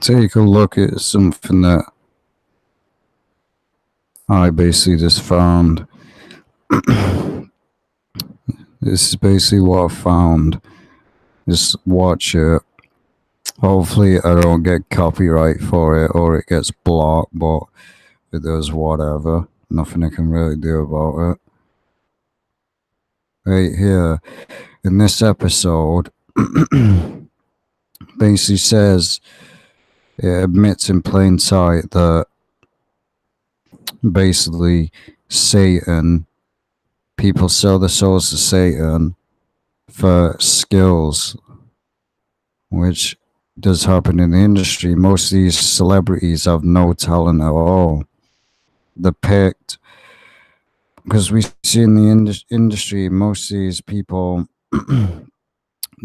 Take a look at something that I basically just found. This is basically what I found. Just watch it. Hopefully I don't get copyright for it or it gets blocked, but if it does, whatever. Nothing I can really do about it. Right here, in this episode, basically says it admits in plain sight that basically Satan, people sell their souls to Satan for skills, which does happen in the industry. Most of these celebrities have no talent at all. They're picked because we see in the industry, most of these people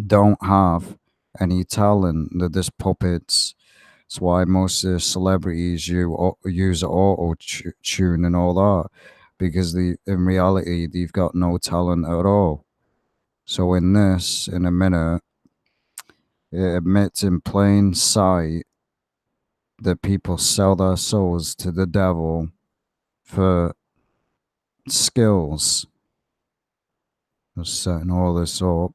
don't have any talent. They're just puppets. That's why most of the celebrities use auto tune and all that, because in reality they've got no talent at all. So in this, in a minute, it admits in plain sight that people sell their souls to the devil for skills. Just setting all this up.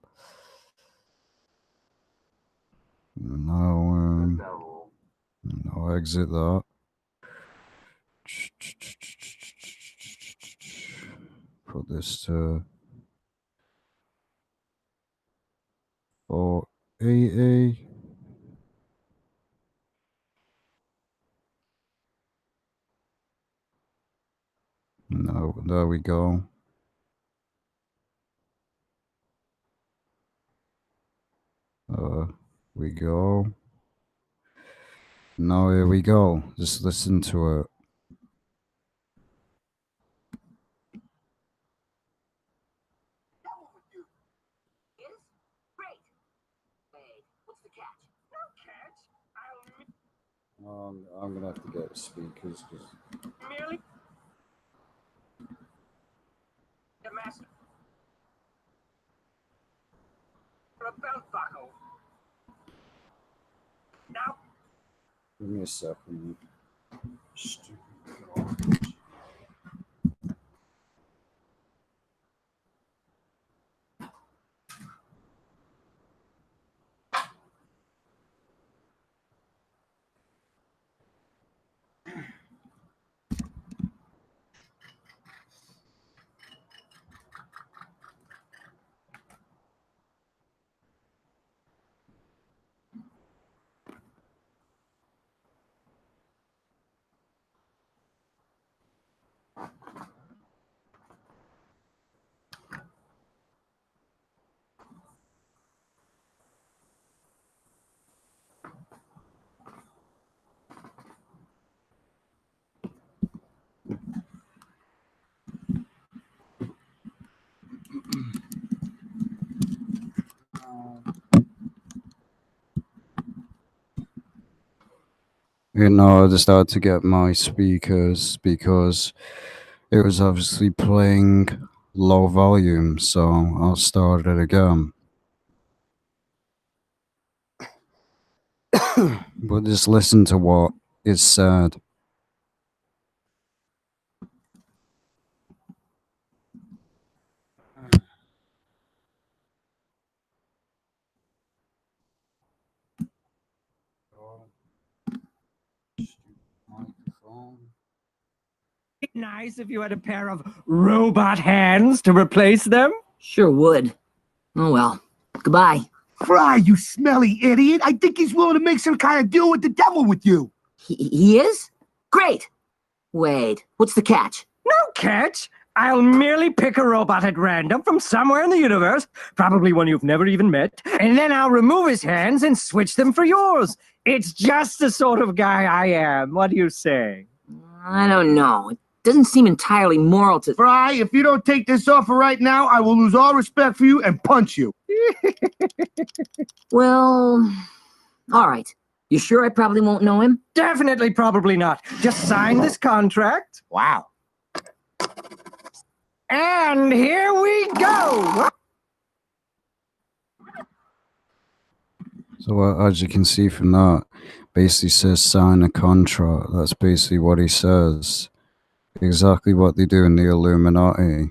Now, I'll exit that. Put this to 480. No, there we go. We go. Now here we go. Just listen to it. I'm gonna have to get speakers because Merely the master a belt buckle. Now give me a second. Stupid. I just had to get my speakers because it was obviously playing low volume, so I'll start it again. But just listen to what is said. nice if you had a pair of robot hands to replace them. Sure would. Oh well. Goodbye. Fry, you smelly idiot! I think he's willing to make some kind of deal with the devil with you. He is? Great. Wait, what's the catch? No catch. I'll merely pick a robot at random from somewhere in the universe, probably one you've never even met, and then I'll remove his hands and switch them for yours. It's just the sort of guy I am. What do you say? I don't know. It doesn't seem entirely moral to... Fry, if you don't take this offer right now, I will lose all respect for you and punch you. Well, all right. You sure I probably won't know him? Definitely, probably not. Just sign this contract. Wow. And here we go! So as you can see from that, basically says sign a contract. That's basically what he says. Exactly what they do in the Illuminati.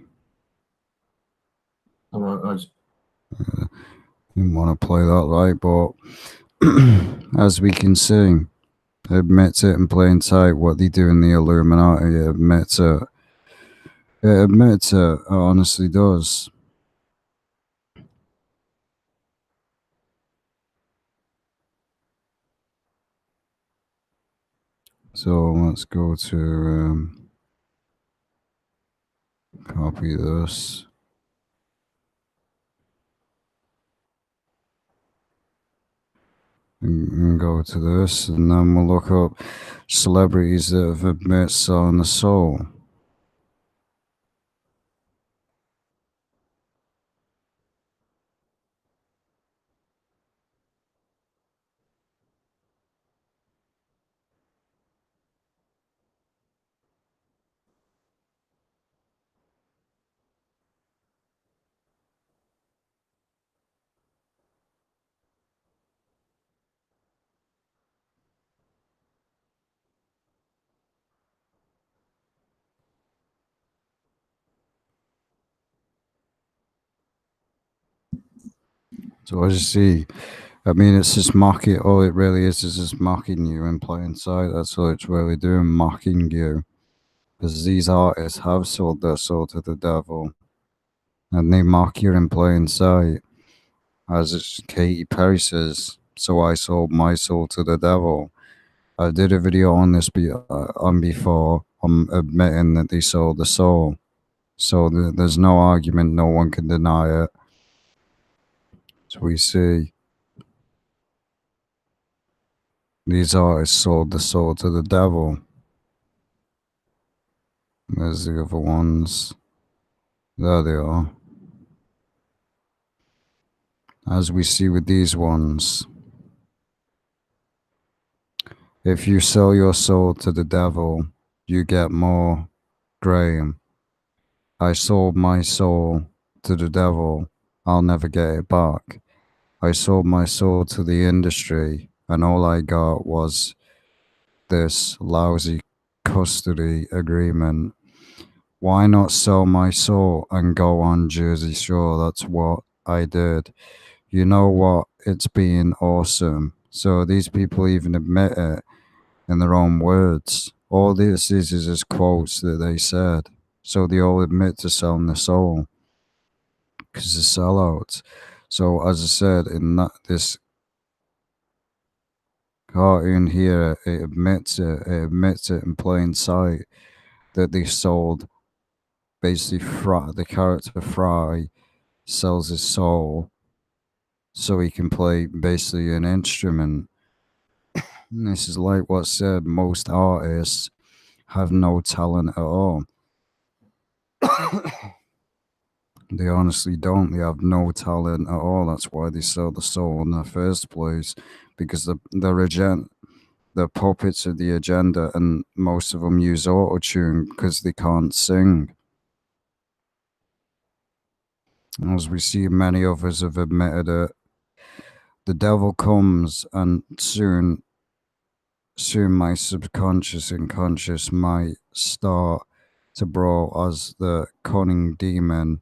Didn't want to play that right, but as we can see, it admits it in plain sight what they do in the Illuminati. It admits it. It admits it. It honestly does. So let's go to copy this. And go to this, and then we'll look up celebrities that have admit selling the soul. So as you see, I mean, it's just mocking. All it really is just mocking you in plain sight. That's all it's really doing, mocking you. Because these artists have sold their soul to the devil, and they mock you in plain sight. As it's Katy Perry says, so I sold my soul to the devil. I did a video on this on before. I'm admitting that they sold the soul. So there's no argument. No one can deny it. So we see these artists sold the soul to the devil. There's the other ones. There they are. As we see with these ones, if you sell your soul to the devil, you get more. Graham, I sold my soul to the devil. I'll never get it back. I sold my soul to the industry, and all I got was this lousy custody agreement. Why not sell my soul and go on Jersey Shore? That's what I did. You know what? It's been awesome. So these people even admit it in their own words. All this is just quotes that they said. So they all admit to selling the soul because they're sellouts. So as I said, in this cartoon here, it admits it. It admits it in plain sight that they sold. Basically, the character Fry sells his soul so he can play basically an instrument. And this is like what said, most artists have no talent at all. They honestly don't. They have no talent at all. That's why they sell the soul in the first place, because they're puppets of the agenda, and most of them use auto-tune because they can't sing. As we see, many others have admitted it. The devil comes, and soon my subconscious and conscious might start to brawl as the cunning demon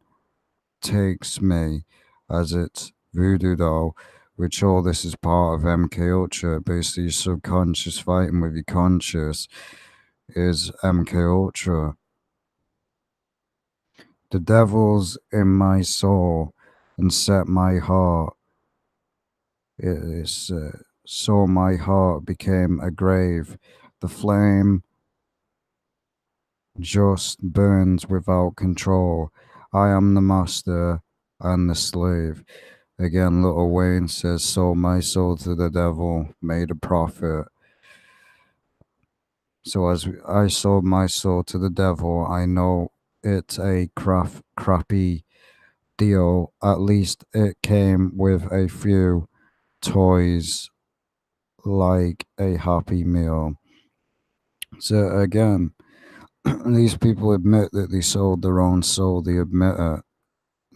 takes me as its voodoo doll, which all this is part of MK Ultra. Basically, your subconscious fighting with your conscious is MK Ultra. The devil's in my soul and set my heart. It is so my heart became a grave. The flame just burns without control. I am the master and the slave. Again, Little Wayne says, sold my soul to the devil, made a profit. So as I sold my soul to the devil, I know it's a crappy deal. At least it came with a few toys like a Happy Meal. So again, these people admit that they sold their own soul. They admit it.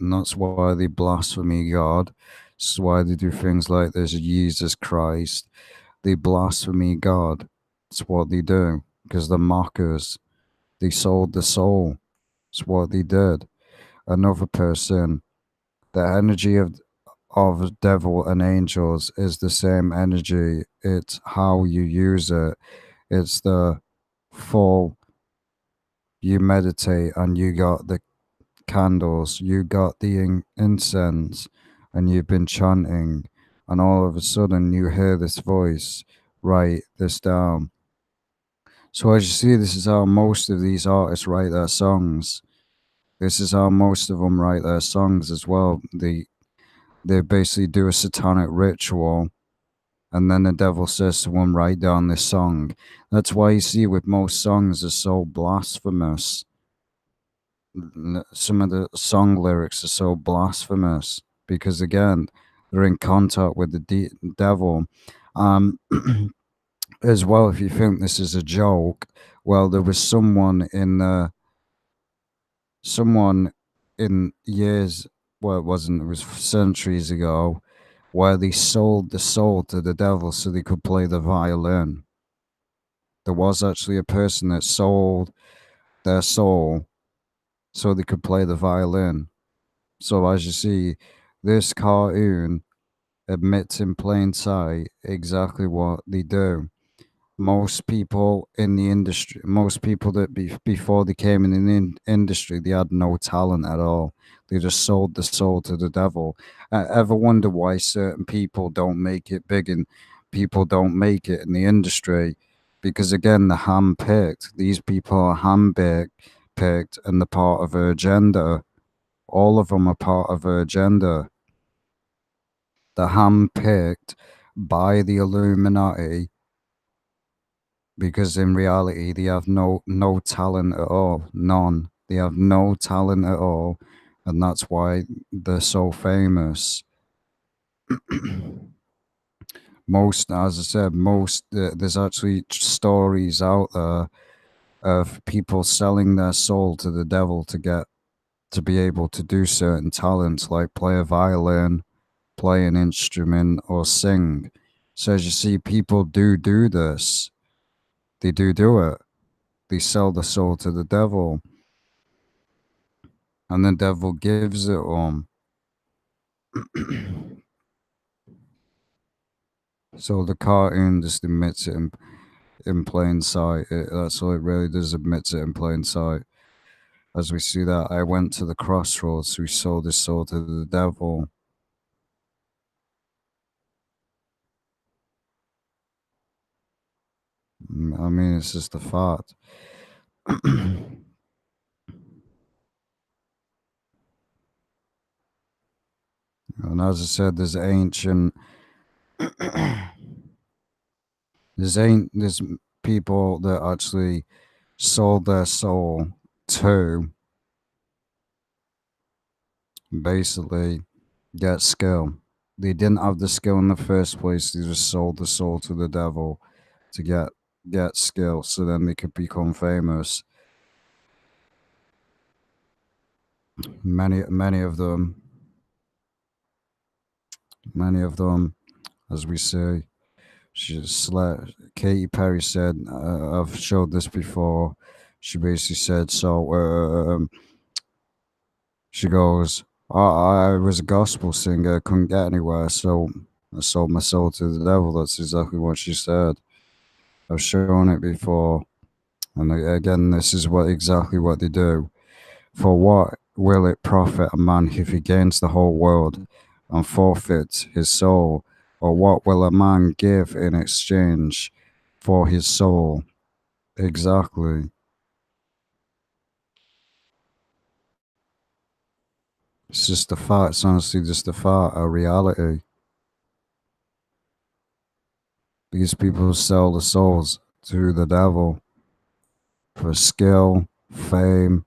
And that's why they blaspheme God. This is why they do things like this. Jesus Christ. They blaspheme God. It's what they do. Because they're mockers. They sold the soul. It's what they did. Another person, the energy of devil and angels is the same energy. It's how you use it. It's the full, you meditate and you got the candles, you got the incense, and you've been chanting, and all of a sudden you hear this voice, write this down. So as you see, this is how most of these artists write their songs. This is how most of them write their songs as well. They basically do a satanic ritual, and then the devil says to them, write down this song. That's why you see with most songs are so blasphemous. Some of the song lyrics are so blasphemous because again, they're in contact with the devil. Um, as well, if you think this is a joke, well, there was someone in years, well, it wasn't, it was centuries ago, where they sold the soul to the devil so they could play the violin. There was actually a person that sold their soul so they could play the violin. So as you see, this cartoon admits in plain sight exactly what they do. Most people in the industry, most people that before they came in the industry, they had no talent at all. They just sold the soul to the devil. Ever wonder why certain people don't make it big and people don't make it in the industry? Because again, they're handpicked. These people are handpicked and they're part of her agenda. All of them are part of her agenda. They're handpicked by the Illuminati because in reality they have no talent at all, none. They have no talent at all, and that's why they're so famous. Most, as I said, there's actually stories out there of people selling their soul to the devil to be able to do certain talents like play a violin, play an instrument, or sing. So as you see, people do this. They do it. They sell the soul to the devil, and the devil gives it them. So the cartoon just admits it in plain sight. That's all it really does, admits it in plain sight. As we see that, I went to the crossroads, we sold his soul to the devil. I mean, it's just a fact. And as I said, there's people that actually sold their soul to basically get skill. They didn't have the skill in the first place. They just sold the soul to the devil to get skill, so then they could become famous. Many of them, as we say, Katy Perry said, I've showed this before. She basically said, so she goes, I was a gospel singer, couldn't get anywhere, so I sold my soul to the devil. That's exactly what she said. I've shown it before. And again, this is exactly what they do. For what will it profit a man if he gains the whole world and forfeits his soul? Or what will a man give in exchange for his soul? Exactly. It's just a fact. It's honestly just a fact, a reality. These people sell the souls to the devil for skill, fame,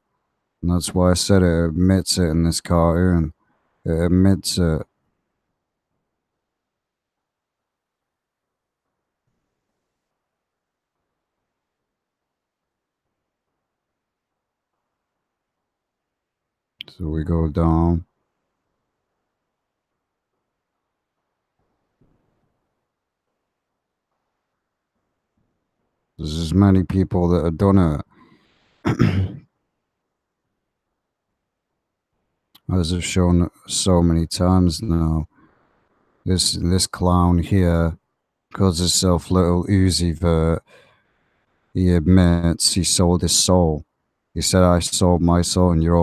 and that's why I said it admits it in this cartoon. It admits it. So we go down. There's many people that have done it. As I've shown so many times now. This clown here calls himself Little Uzi Vert. He admits he sold his soul. He said, "I sold my soul, and you're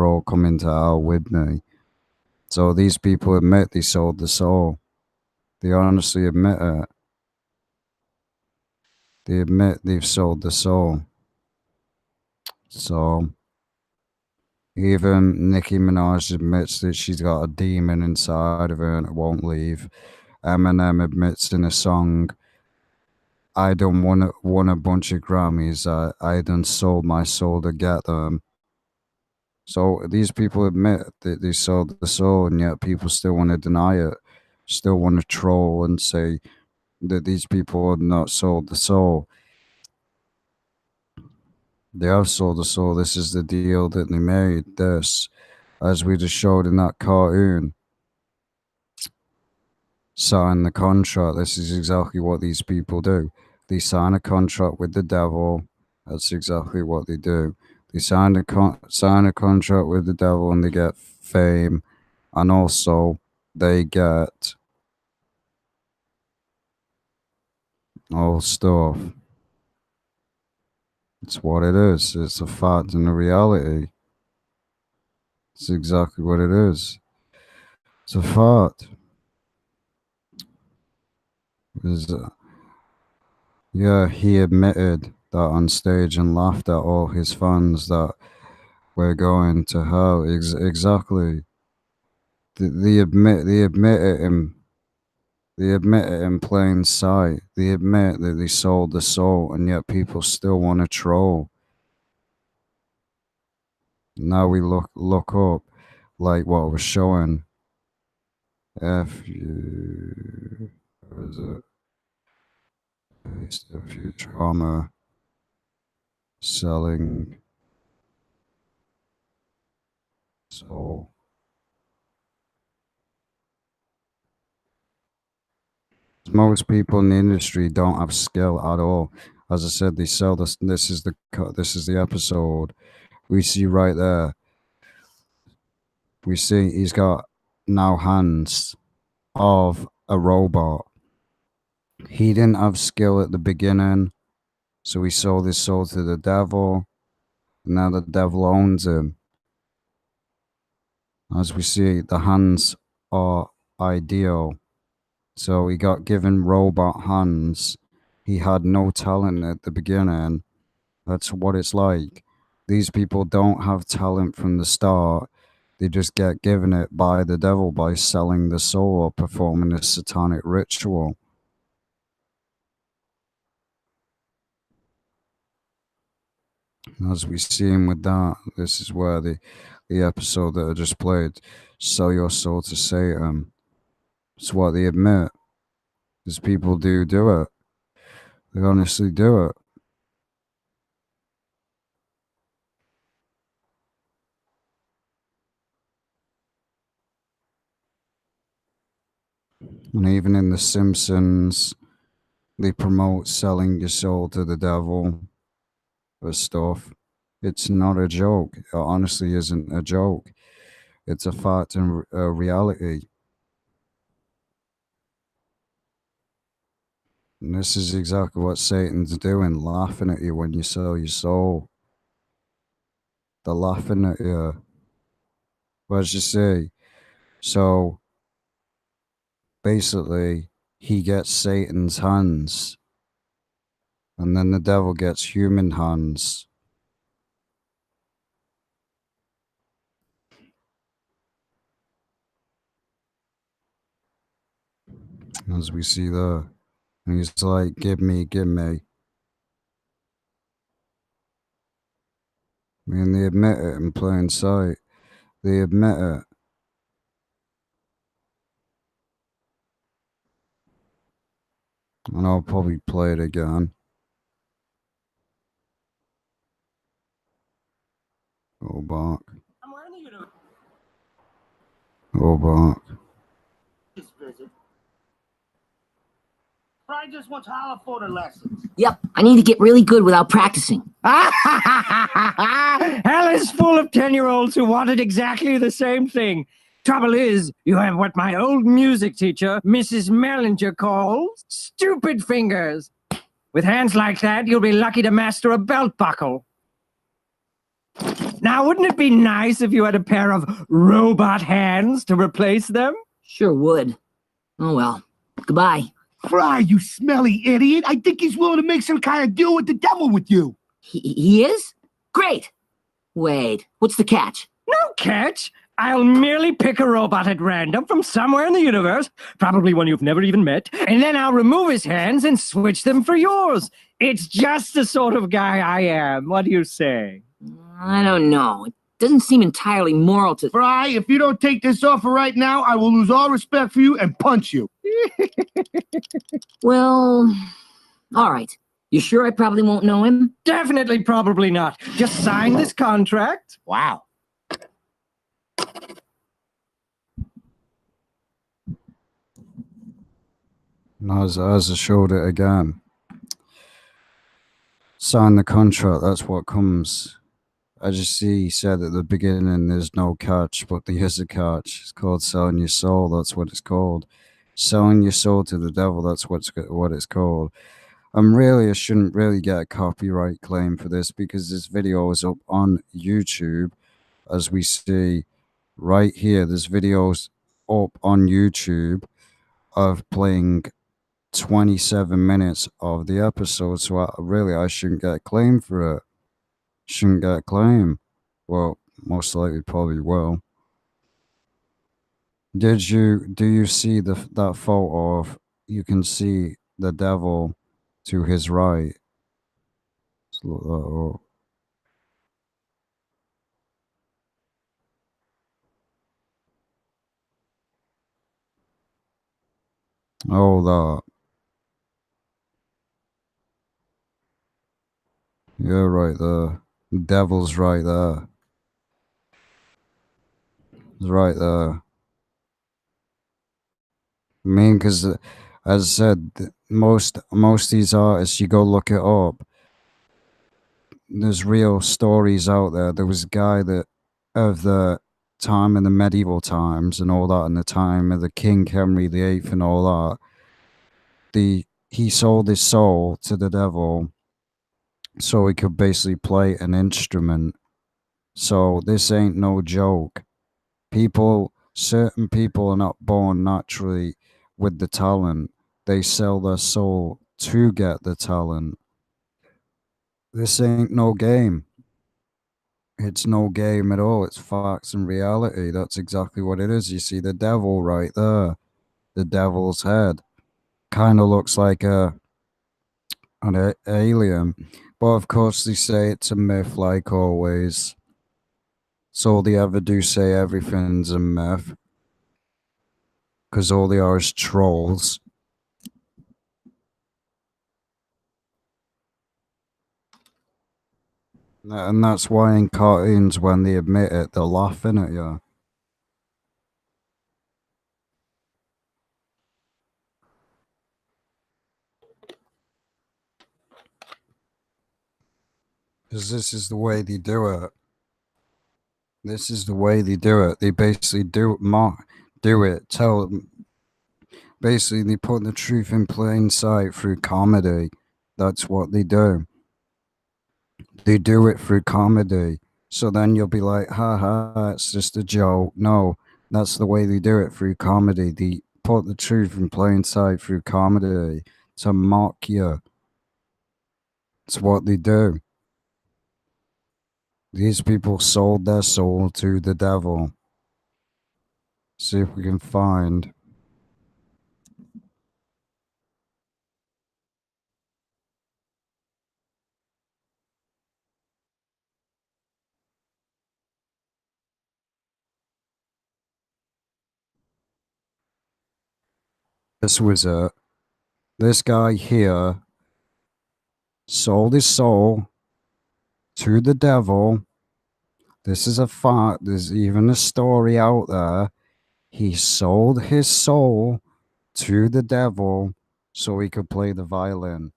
all coming to hell with me." So these people admit they sold the soul. They honestly admit it. They admit they've sold the soul. So even Nicki Minaj admits that she's got a demon inside of her and it won't leave. Eminem admits in a song, "I done won a bunch of Grammys. I done sold my soul to get them." So these people admit that they sold the soul, and yet people still want to deny it, still want to troll and say that these people have not sold the soul. They have sold the soul. This is the deal that they made. This, as we just showed in that cartoon, sign the contract. This is exactly what these people do. They sign a contract with the devil. That's exactly what they do. They sign a contract with the devil, and they get fame, and also they get all stuff. It's what it is. It's a fact and a reality. It's exactly what it is. It's a fact. It's, yeah, he admitted that on stage and laughed at all his fans that we're going to hell. Exactly. They admit it in plain sight. They admit that they sold the soul, and yet people still want to troll. Now we look up like what was showing. What is it? It's the Futurama selling soul. Most people in the industry don't have skill at all. As I said, they sell this. This is the episode. We see right there. We see he's got now hands of a robot. He didn't have skill at the beginning, so he sold his soul to the devil. And now the devil owns him. As we see, the hands are ideal. So he got given robot hands. He had no talent at the beginning. That's what it's like. These people don't have talent from the start. They just get given it by the devil by selling the soul or performing a satanic ritual. As we see him with that, this is where the episode that I just played, "Sell your soul to Satan." It's what they admit. Because people do it. They honestly do it. And even in The Simpsons, they promote selling your soul to the devil for stuff. It's not a joke. It honestly isn't a joke. It's a fact and a reality. And this is exactly what Satan's doing, laughing at you when you sell your soul. They're laughing at you. What you say? So basically, he gets Satan's hands, and then the devil gets human hands. As we see there. And he's like, give me, give me. I mean, they admit it in plain sight. They admit it. And I'll probably play it again. Go back. Go back. Fry just wants holler photo lessons. Yep, I need to get really good without practicing. Hell is full of 10-year-olds who wanted exactly the same thing. Trouble is, you have what my old music teacher, Mrs. Mellinger, calls stupid fingers. With hands like that, you'll be lucky to master a belt buckle. Now, wouldn't it be nice if you had a pair of robot hands to replace them? Sure would. Oh well. Goodbye. Fry, you smelly idiot. I think he's willing to make some kind of deal with the devil with you. He is? Great. Wait, what's the catch? No catch. I'll merely pick a robot at random from somewhere in the universe, probably one you've never even met, and then I'll remove his hands and switch them for yours. It's just the sort of guy I am. What do you say? I don't know. It doesn't seem entirely moral to... Fry, if you don't take this offer right now, I will lose all respect for you and punch you. Well, all right. You sure I probably won't know him? Definitely, probably not. Just sign this contract. Wow. And as I showed it again, sign the contract, that's what comes. I just see he said at the beginning there's no catch, but there is a catch. It's called selling your soul, that's what it's called. Selling your soul to the devil, that's what it's called. I shouldn't really get a copyright claim for this because this video is up on YouTube. As we see right here, this video's up on YouTube of playing 27 minutes of the episode, so I shouldn't get a claim for it. Shouldn't get a claim. Well, most likely probably will. Do you see that photo of, you can see the devil to his right? Let's look that up. Oh, that. You're right there. The devil's right there. It's right there. I mean, because as I said, most of these artists, you go look it up. There's real stories out there. There was a guy that of the time in the medieval times and all that, and the time of the King Henry VIII and all that. He sold his soul to the devil so he could basically play an instrument. So this ain't no joke. Certain people are not born naturally with the talent. They sell their soul to get the talent. This ain't no game. It's no game at all. It's facts and reality. That's exactly what it is. You see the devil right there. The devil's head. Kind of looks like an alien. But of course they say it's a myth like always. So all they ever do say everything's a myth. Because all they are is trolls. And that's why in cartoons, when they admit it, they're laughing at you. Because this is the way they do it. This is the way they do it. They basically do it. Tell them. Basically, they put the truth in plain sight through comedy. That's what they do. They do it through comedy. So then you'll be like, haha, it's just a joke. No, that's the way they do it through comedy. They put the truth in plain sight through comedy to mock you. It's what they do. These people sold their soul to the devil. See if we can find. This was it. This guy here sold his soul to the devil. This is a fact. There's even a story out there. He sold his soul to the devil so he could play the violin.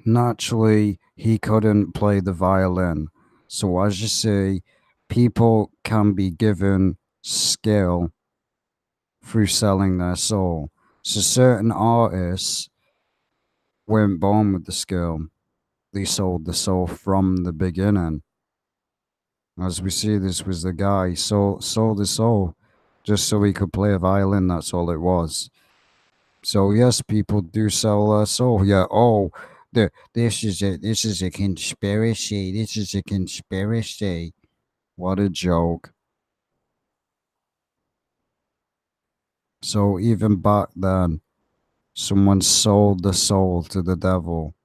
Naturally, he couldn't play the violin. So, as you see, people can be given skill through selling their soul. So, certain artists weren't born with the skill, they sold the soul from the beginning. As we see, this was the guy sold his soul just so he could play a violin. That's all it was. So yes, people do sell their soul. Yeah. Oh, this is a conspiracy. This is a conspiracy. What a joke. So even back then, someone sold the soul to the devil,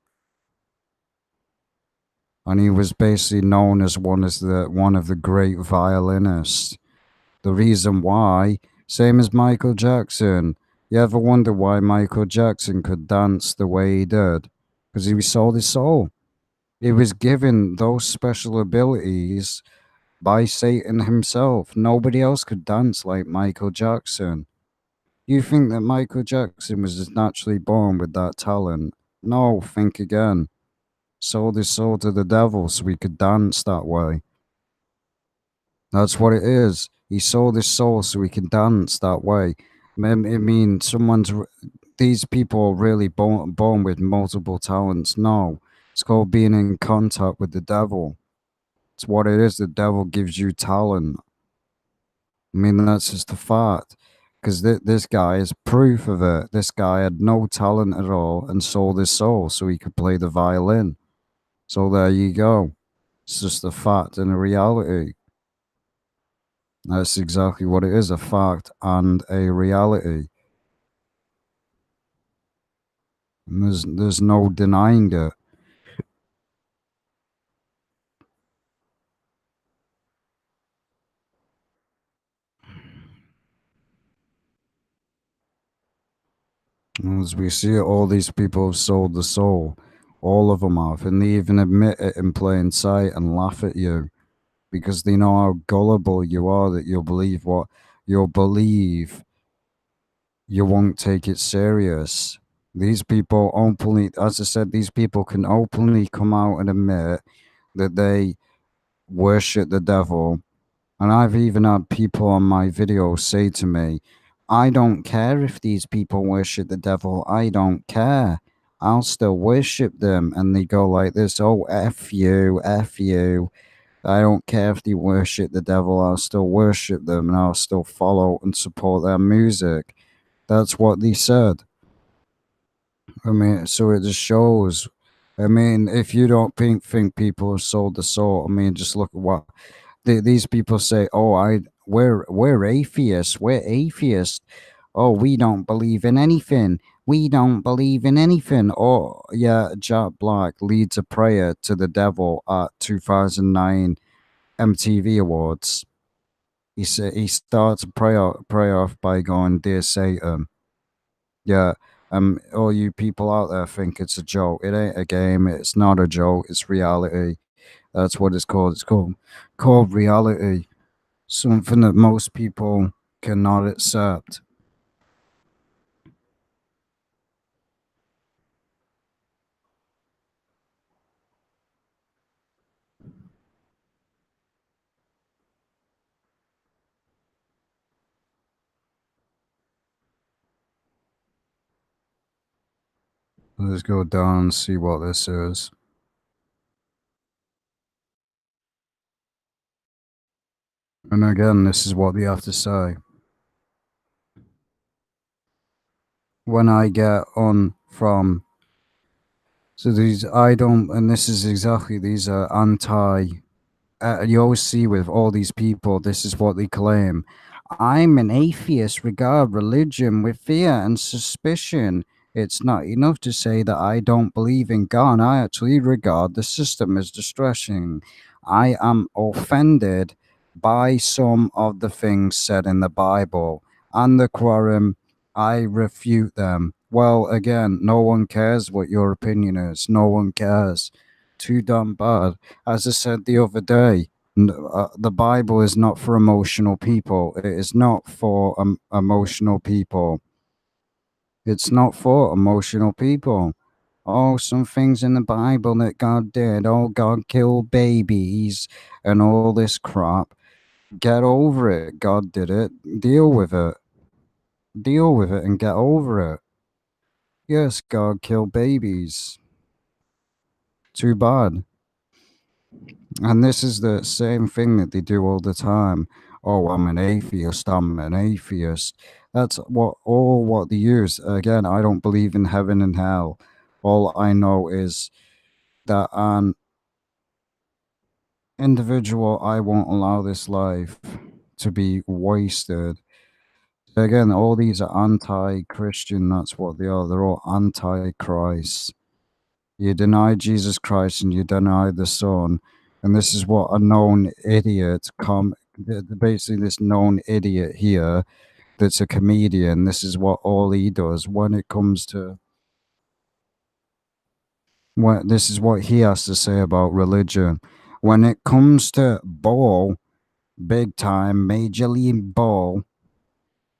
and he was basically known as one of the great violinists. The reason why, same as Michael Jackson. You ever wonder why Michael Jackson could dance the way he did? Because he sold his soul. He was given those special abilities by Satan himself. Nobody else could dance like Michael Jackson. You think that Michael Jackson was just naturally born with that talent? No, think again. Sold his soul to the devil so he could dance that way. That's what it is. He sold his soul so he can dance that way. I mean, these people are really born with multiple talents. No, it's called being in contact with the devil. It's what it is. The devil gives you talent. I mean, that's just a fact. Because this guy is proof of it. This guy had no talent at all and sold his soul so he could play the violin. So there you go. It's just a fact and a reality. That's exactly what it is, a fact and a reality. And there's no denying it. As we see it, all these people have sold the soul. All of them have. And they even admit it in plain sight and laugh at you because they know how gullible you are that you'll believe you won't take it serious. These people openly, as I said, these people can openly come out and admit that they worship the devil. And I've even had people on my videos say to me, I don't care if these people worship the devil. I don't care. I'll still worship them. And they go like this, oh, F you, F you. I don't care if they worship the devil. I'll still worship them and I'll still follow and support their music. That's what they said. I mean, so it just shows. I mean, if you don't think people have sold the soul, I mean, just look at what these people say. Oh, we're atheists. We're atheists. Oh, we don't believe in anything. We don't believe in anything. Oh, yeah, Jack Black leads a prayer to the devil at 2009 MTV Awards. He starts a prayer off by going, "Dear Satan." Yeah, all you people out there think it's a joke. It ain't a game. It's not a joke. It's reality. That's what it's called. It's called reality. Something that most people cannot accept. Let's go down and see what this is. And again, this is what they have to say. When I get on from, so these, I don't, and this is exactly, these are you always see with all these people, this is what they claim. I'm an atheist, regard religion with fear and suspicion. It's not enough to say that I don't believe in God. I actually regard the system as distressing. I am offended by some of the things said in the Bible and the Quran. I refute them. Well, again, no one cares what your opinion is. No one cares. Too damn bad. As I said the other day, the Bible is not for emotional people. It is not for emotional people. It's not for emotional people. Oh, some things in the Bible that God did. Oh, God killed babies and all this crap. Get over it. God did it. Deal with it. Deal with it and get over it. Yes, God killed babies. Too bad. And this is the same thing that they do all the time. Oh, I'm an atheist. I'm an atheist. That's what they use. Again, I don't believe in heaven and hell. All I know is that an individual, I won't allow this life to be wasted. Again, all these are anti-Christian. That's what they are. They're all anti-Christ. You deny Jesus Christ and you deny the Son. And this is what a known idiot, basically this known idiot here that's a comedian, this is what all he does when it comes to, this is what he has to say about religion. When it comes to ball, big time, Major League Ball,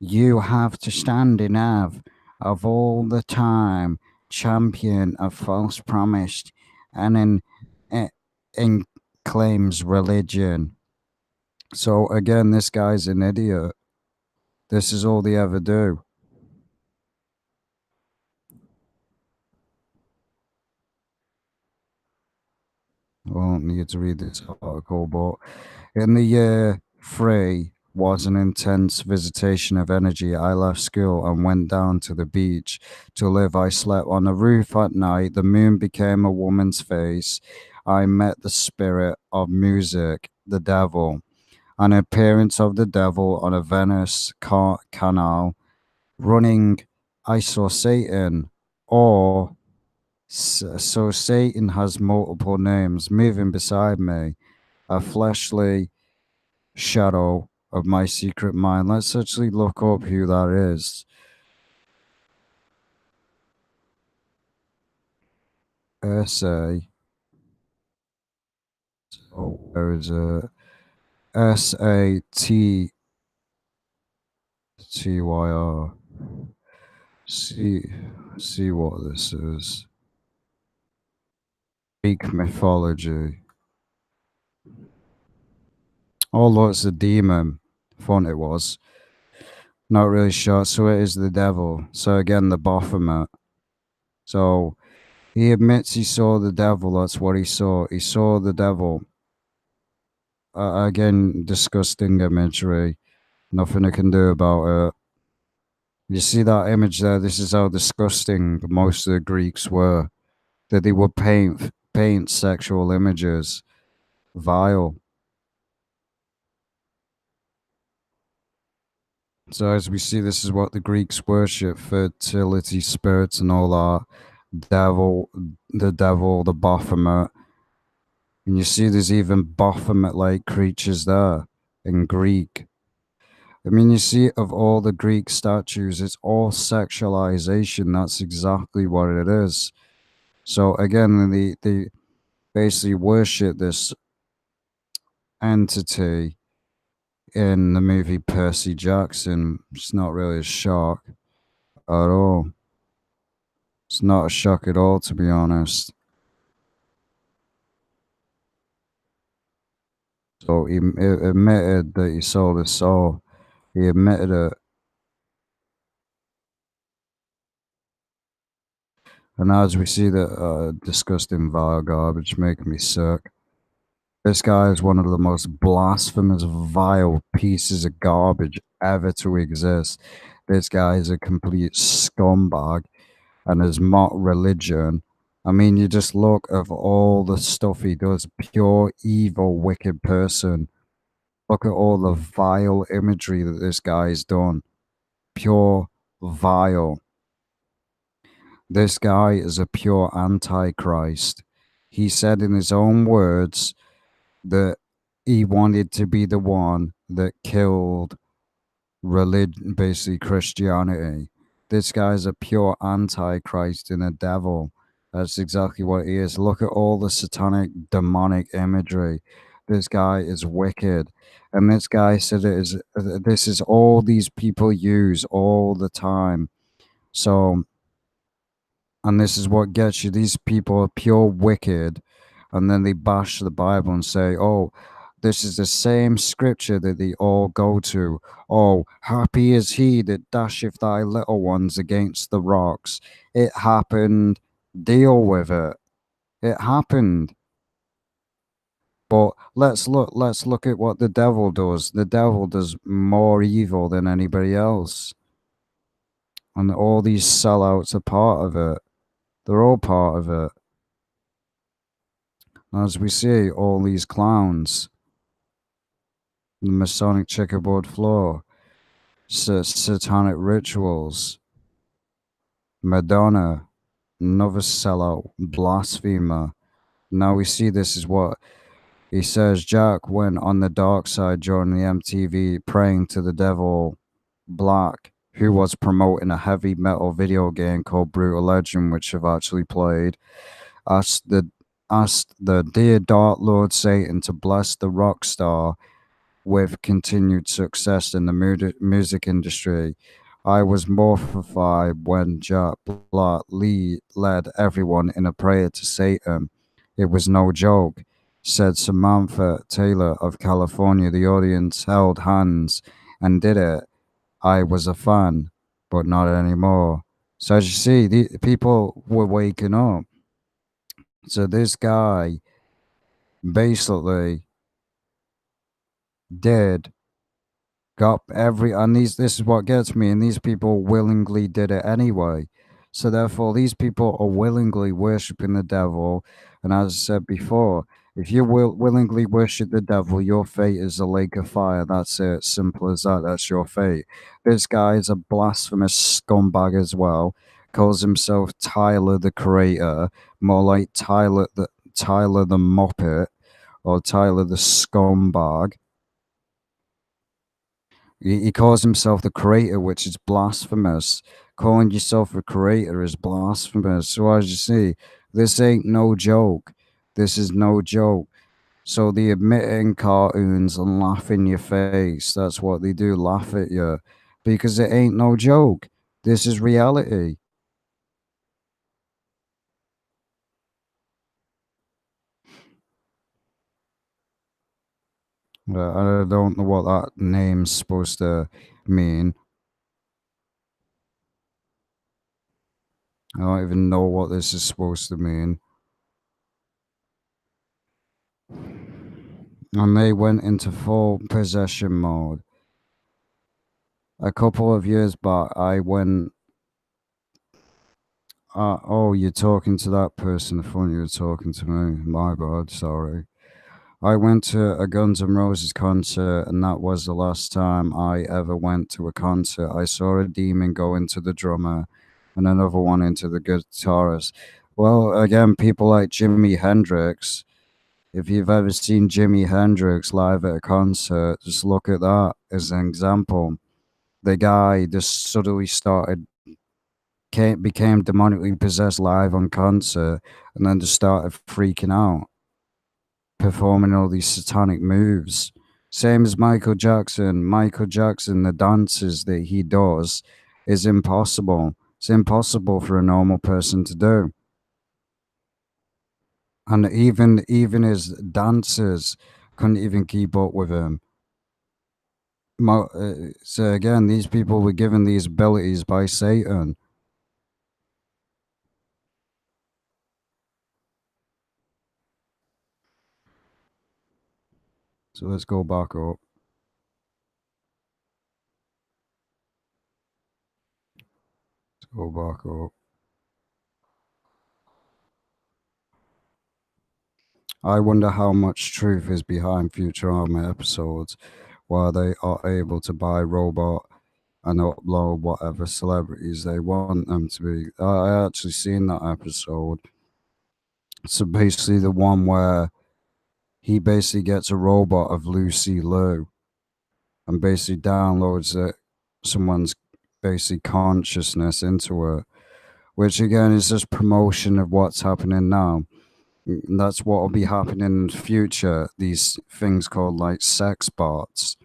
you have to stand in of all the time, champion of false promised, and in, in claims religion. So again, this guy's an idiot. This is all they ever do. I won't need to read this article, but in the year 3 was an intense visitation of energy. I left school and went down to the beach to live. I slept on the roof at night. The moon became a woman's face. I met the spirit of music, the devil. An appearance of the devil on a Venice canal. Running, I saw Satan. Or, so Satan has multiple names. Moving beside me, a fleshly shadow of my secret mind. Let's actually look up who that is. S-A. Oh, where is it? S-A-T-T-Y-R. See what this is. Greek mythology. Oh, look, it's a demon. Thought it was. Not really sure. So it is the devil. So again, the Baphomet. So he admits he saw the devil. That's what he saw. He saw the devil. Again, disgusting imagery. Nothing I can do about it. You see that image there? This is how disgusting most of the Greeks were. That they would paint sexual images. Vile. So as we see, this is what the Greeks worship: fertility spirits and all that. The devil, the Baphomet. And you see there's even Baphomet-like creatures there in Greek. I mean, you see, of all the Greek statues, it's all sexualization. That's exactly what it is. So again, they basically worship this entity in the movie Percy Jackson. It's not really a shock at all. It's not a shock at all, to be honest. So he admitted that he saw the soul. He admitted it. And as we see the disgusting vile garbage making me sick. This guy is one of the most blasphemous, vile pieces of garbage ever to exist. This guy is a complete scumbag and has mocked religion. I mean, you just look at all the stuff he does. Pure evil, wicked person. Look at all the vile imagery that this guy's done. Pure vile. This guy is a pure antichrist. He said in his own words that he wanted to be the one that killed religion, basically Christianity. This guy's a pure antichrist and a devil. That's exactly what he is. Look at all the satanic, demonic imagery. This guy is wicked. And this guy said this is all these people use all the time. So, and this is what gets you. These people are pure wicked, and then they bash the Bible and say, "Oh, this is the same scripture that they all go to. Oh, happy is he that dasheth thy little ones against the rocks. It happened. Deal with it. It happened." But let's look at what the devil does. The devil does more evil than anybody else. And all these sellouts are part of it. They're all part of it. As we see, all these clowns, the Masonic checkerboard floor, satanic rituals, Madonna, another sellout, blasphemer. Now we see this is what he says. Jack went on the dark side during the MTV praying to the devil Black, who was promoting a heavy metal video game called Brutal Legend, which I've actually played. Asked the asked the dear Dark Lord Satan to bless the rock star with continued success in the music industry. I was mortified when Jack Black led everyone in a prayer to Satan. It was no joke, said Samantha Taylor of California. The audience held hands and did it. I was a fan, but not anymore. So as you see, the people were waking up. So this guy basically did got every and these this is what gets me, and these people willingly did it anyway. So therefore these people are willingly worshiping the devil, and as I said before, if you willingly worship the devil, your fate is a lake of fire. That's it, simple as that. That's your fate. This guy is a blasphemous scumbag as well, calls himself Tyler the Creator, more like Tyler the Muppet, or Tyler the Scumbag. He calls himself the creator, which is blasphemous. Calling yourself a creator is blasphemous. So as you see, this ain't no joke. This is no joke. So they admit it in cartoons and laugh in your face. That's what they do, laugh at you. Because it ain't no joke. This is reality. I don't know what that name's supposed to mean. I don't even know what this is supposed to mean. And they went into full possession mode. A couple of years back, I went. Oh, you're talking to that person. I thought you were talking to me. My bad, sorry. I went to a Guns N' Roses concert, and that was the last time I ever went to a concert. I saw a demon go into the drummer and another one into the guitarist. Well, again, people like Jimi Hendrix. If you've ever seen Jimi Hendrix live at a concert, just look at that as an example. The guy just suddenly became demonically possessed live on concert, and then just started freaking out, performing all these satanic moves. Same as Michael Jackson. Michael Jackson, the dances that he does is impossible. It's impossible for a normal person to do. And even his dancers couldn't even keep up with him. So again, these people were given these abilities by Satan. So let's go back up. Let's go back up. I wonder how much truth is behind Futurama episodes, where they are able to buy robot and upload whatever celebrities they want them to be. I actually seen that episode. So basically, the one where he basically gets a robot of Lucy Liu and basically downloads someone's basic consciousness into it, which again is just promotion of what's happening now. And that's what will be happening in the future. These things called like sex bots.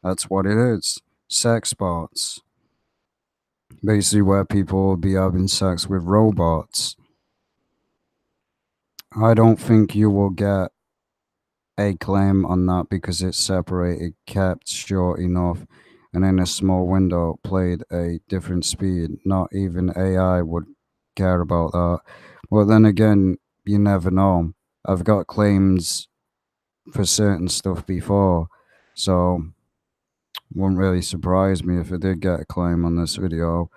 That's what it is. Sex bots. basically where people will be having sex with robots. I don't think you will get a claim on that because it's separated, kept short enough, and in a small window played a different speed. Not even AI would care about that. But then again, you never know. I've got claims for certain stuff before, so wouldn't really surprise me if I did get a claim on this video.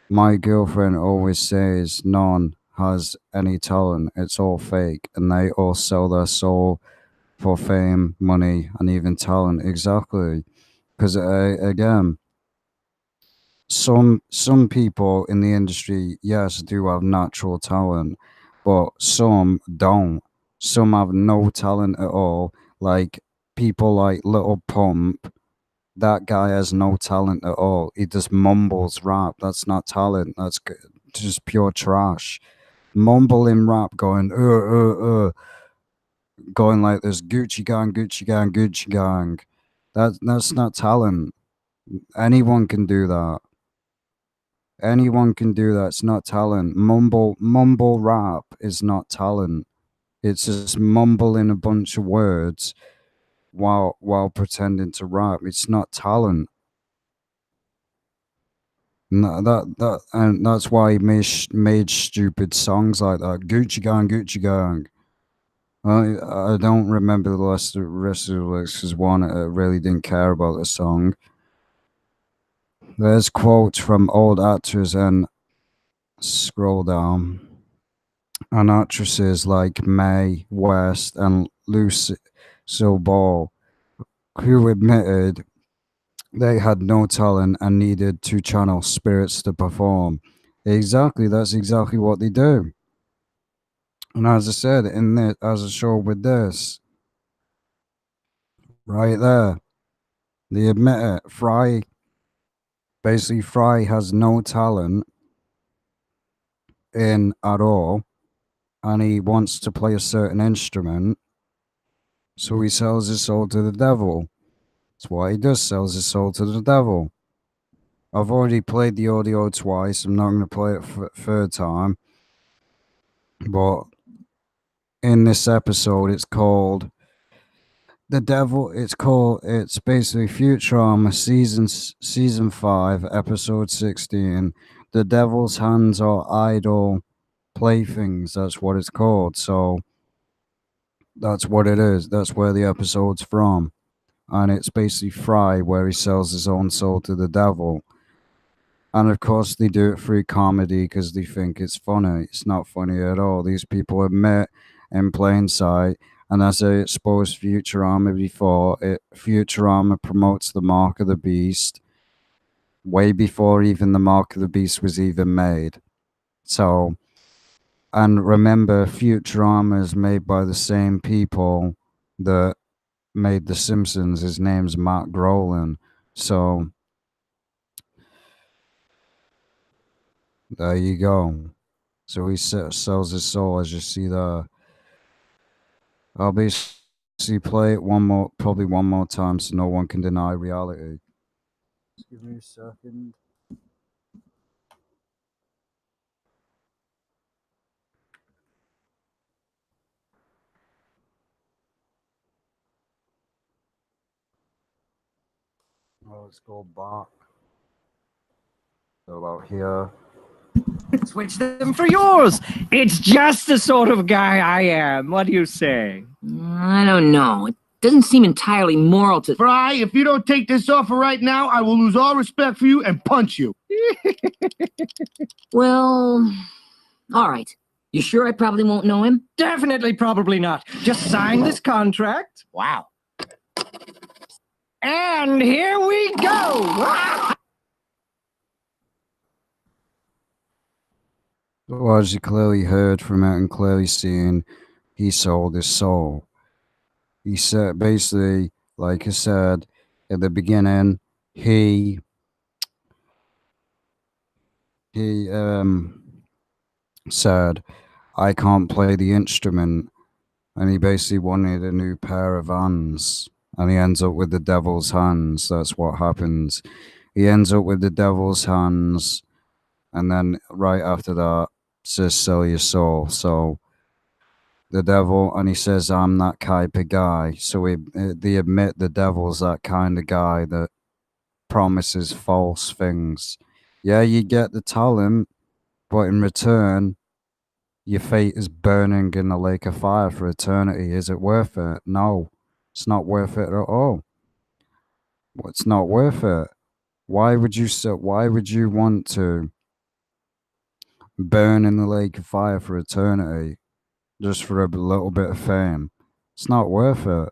My girlfriend always says none has any talent, it's all fake, and they all sell their soul for fame, money, and even talent. Exactly, because again, some people in the industry, yes, do have natural talent, but some don't. Some have no talent at all. Like people like Little Pump, that guy has no talent at all. He just mumbles rap. That's not talent. That's just pure trash. Mumbling rap, going like this, Gucci gang, Gucci gang, Gucci gang. That's not talent. Anyone can do that. Anyone can do that. It's not talent. Mumble rap is not talent. It's just mumbling a bunch of words while pretending to rap. It's not talent. No, and that's why he made stupid songs like that. Gucci gang, Gucci gang. I don't remember the rest of the lyrics because one, I really didn't care about the song. There's quotes from old actors and scroll down. And actresses like Mae West and Lucille Ball, who admitted they had no talent and needed to channel spirits to perform. Exactly, that's exactly what they do. And as I said, in this, as a show with this, right there, they admit it. Fry has no talent in at all, and he wants to play a certain instrument, so he sells his soul to the devil. That's why he does, sells his soul to the devil. I've already played the audio twice. I'm not going to play it for third time. But in this episode, it's called The Devil. It's basically Futurama season 5, episode 16. The Devil's Hands Are Idle Playthings. That's what it's called. So that's what it is. That's where the episode's from. And it's basically Fry, where he sells his own soul to the devil. And of course, they do it through comedy because they think it's funny. It's not funny at all. These people admit in plain sight. And as I exposed Futurama before, Futurama promotes the Mark of the Beast way before even the Mark of the Beast was even made. So, and remember, Futurama is made by the same people that made The Simpsons. His name's Matt Groening. So, there you go. So he sells his soul, as you see there. I'll basically play it probably one more time, so no one can deny reality. Just give me a second. Let's go back. So about here. Switch them for yours. It's just the sort of guy I am. What do you say? I don't know. It doesn't seem entirely moral to... Fry, if you don't take this offer right now, I will lose all respect for you and punch you. Well, all right. You sure I probably won't know him? Definitely, probably not. Just sign this contract. Wow. And here we go. Well, as you clearly heard from it and clearly seen, he sold his soul. He said, basically, like I said at the beginning, he said, I can't play the instrument, and he basically wanted a new pair of hands, and he ends up with the devil's hands. That's what happens. he ends up with the devil's hands, and then right after that says sell your soul. So the devil, and he says I'm that type of guy. So they admit the devil's that kind of guy that promises false things. Yeah, you get the talent, but in return your fate is burning in the lake of fire for eternity. Is it worth it? No, it's not worth it at all. It's not worth it. Why would you want to burn in the lake of fire for eternity just for a little bit of fame? It's not worth it.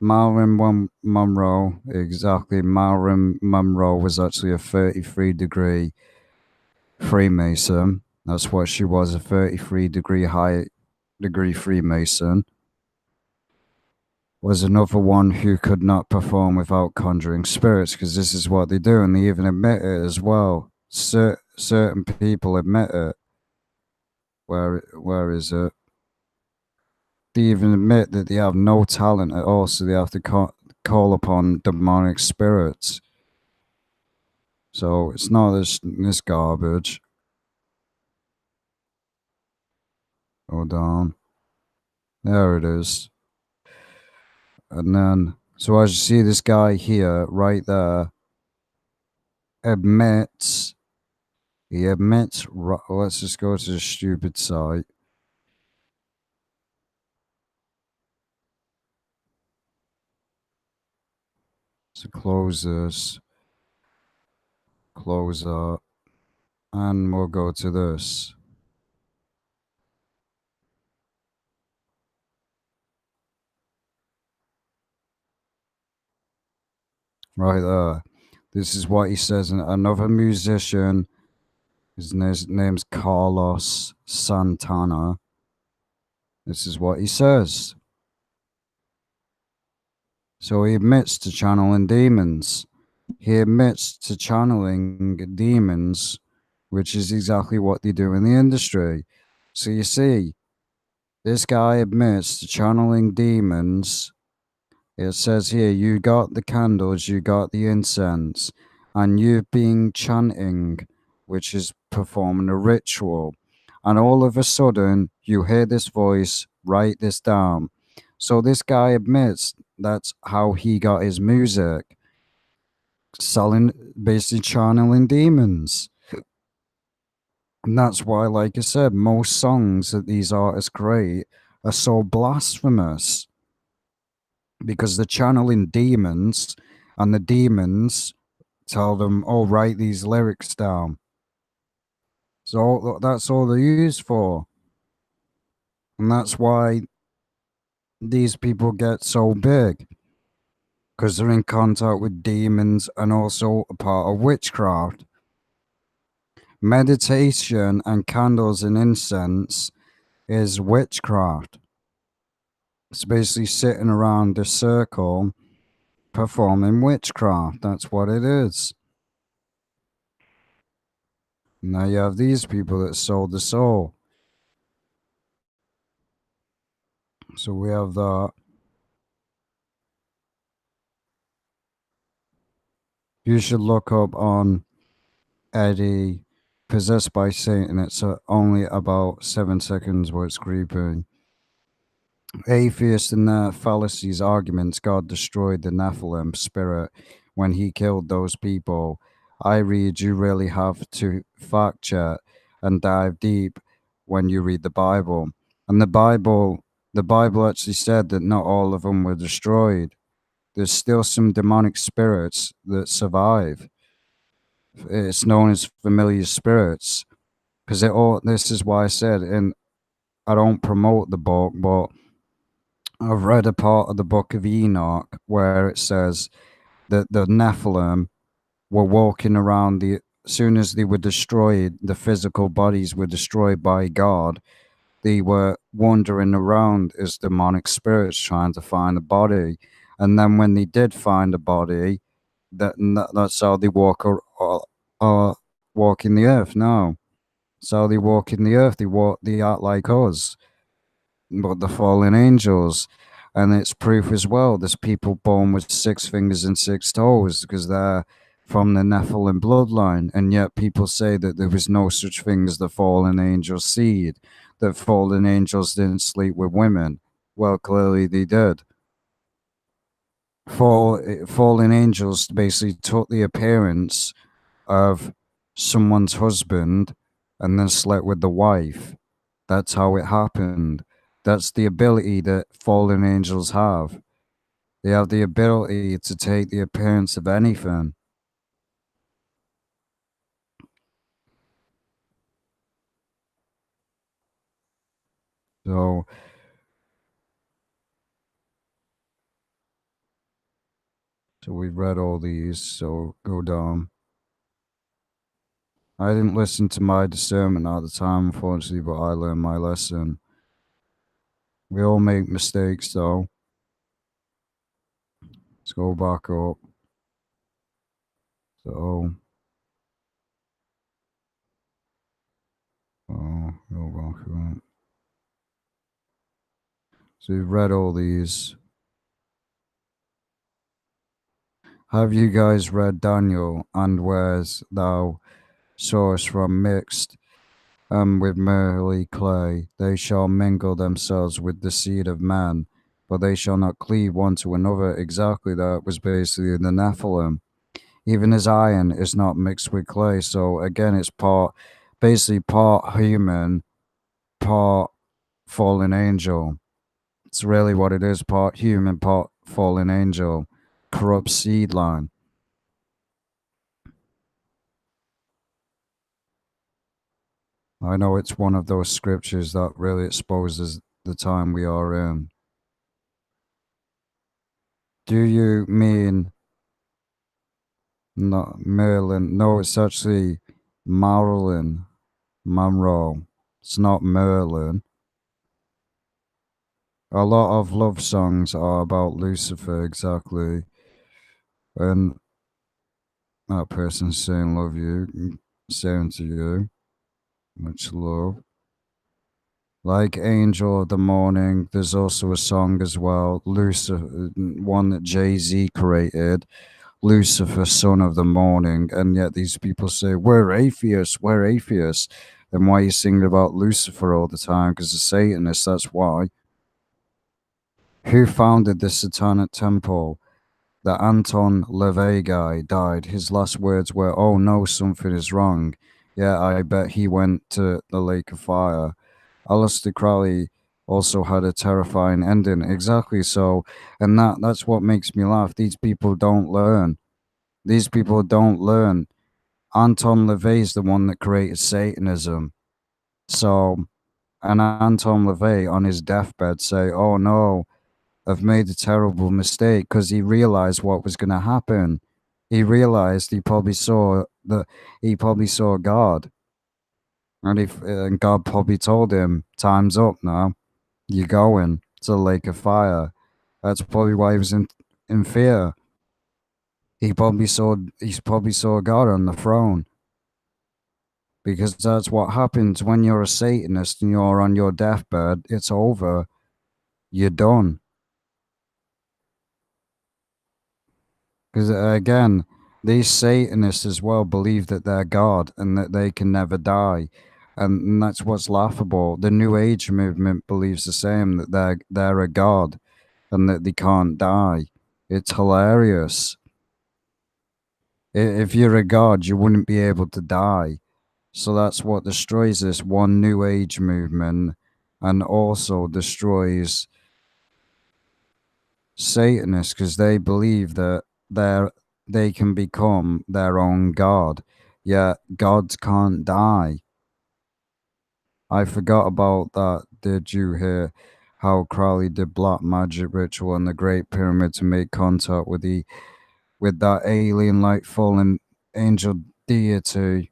Monroe, exactly. Marilyn Monroe was actually a 33-degree Freemason. That's what she was, a 33-degree high degree Freemason. Was another one who could not perform without conjuring spirits, because this is what they do, and they even admit it as well. Certain people admit it. Where is it? They even admit that they have no talent at all, so they have to call upon demonic spirits. So it's not this garbage. Hold on. There it is. And then, so as you see, this guy here, right there, admits. He admits. Let's just go to the stupid site. So close this. Close that. And we'll go to this. Right there. This is what he says. Another musician, his name's Carlos Santana. This is what he says. So he admits to channeling demons. He admits to channeling demons, which is exactly what they do in the industry. So you see, this guy admits to channeling demons. It says here, you got the candles, you got the incense, and you've been chanting, which is performing a ritual. And all of a sudden, you hear this voice, write this down. So this guy admits that's how he got his music, basically channeling demons. And that's why, like I said, most songs that these artists create are so blasphemous, because they're channeling demons, and the demons tell them, oh, write these lyrics down. So that's all they're used for. And that's why these people get so big, because they're in contact with demons and also a part of witchcraft. Meditation and candles and incense is witchcraft. It's basically sitting around a circle performing witchcraft. That's what it is. Now you have these people that sold the soul. So we have that. You should look up on Eddie Possessed by Satan. It's only about 7 seconds where it's creepy. Atheists and their fallacies arguments. God destroyed the Nephilim spirit when he killed those people. I read you really have to fact check and dive deep when you read the Bible. And the Bible actually said that not all of them were destroyed. There's still some demonic spirits that survive. It's known as familiar spirits, because this is why I said, and I don't promote the book, but I've read a part of the book of Enoch where it says that the Nephilim were walking around as soon as they were destroyed, the physical bodies were destroyed by God. They were wandering around as demonic spirits trying to find a body. And then when they did find a body, that's how they walk in the earth now. So they walk in the earth. They act like us, but the fallen angels. And it's proof as well. There's people born with 6 fingers and 6 toes because they're from the Nephilim bloodline, and yet people say that there was no such thing as the fallen angel seed, that fallen angels didn't sleep with women. Well, clearly they did. Fallen angels basically took the appearance of someone's husband and then slept with the wife. That's how it happened. That's the ability that fallen angels have. They have the ability to take the appearance of anything. So we've read all these, so go down. I didn't listen to my discernment at the time, unfortunately, but I learned my lesson. We all make mistakes, though. Let's go back up. So, go back up. So we've read all these. Have you guys read Daniel, and where's thou sawest from mixed with merely clay? They shall mingle themselves with the seed of man, but they shall not cleave one to another. Exactly, that was basically the Nephilim. Even as iron is not mixed with clay. So again, it's basically part human, part fallen angel. It's really what it is, part human, part fallen angel. Corrupt seed line. I know it's one of those scriptures that really exposes the time we are in. Do you mean not Merlin? No, it's actually Marilyn Monroe. It's not Merlin. A lot of love songs are about Lucifer, exactly. And that person's saying love you, saying to you, much love. Like Angel of the Morning, there's also a song as well, Lucifer, one that Jay-Z created, Lucifer, son of the morning, and yet these people say, we're atheists, we're atheists. Then why are you singing about Lucifer all the time? Because the Satanists, that's why. Who founded the Satanic Temple? The Anton LaVey guy died. His last words were, oh no, something is wrong. Yeah, I bet he went to the Lake of Fire. Aleister Crowley also had a terrifying ending. Exactly so. And that's what makes me laugh. These people don't learn. These people don't learn. Anton LaVey is the one that created Satanism. So, and Anton LaVey on his deathbed say, oh no, I've made a terrible mistake, because he realized what was going to happen. He realized he probably saw God. And God probably told him, time's up now. You're going to the lake of fire. That's probably why he was in fear. He probably saw God on the throne. Because that's what happens when you're a Satanist and you're on your deathbed. It's over. You're done. Because again, these Satanists as well believe that they're God and that they can never die. And that's what's laughable. The New Age movement believes the same, that they're a God and that they can't die. It's hilarious. If you're a God, you wouldn't be able to die. So that's what destroys this one New Age movement, and also destroys Satanists, because they believe that they can become their own God. Yet gods can't die. I forgot about that. Did you hear how Crowley did black magic ritual in the Great Pyramid to make contact with that alien like fallen angel deity?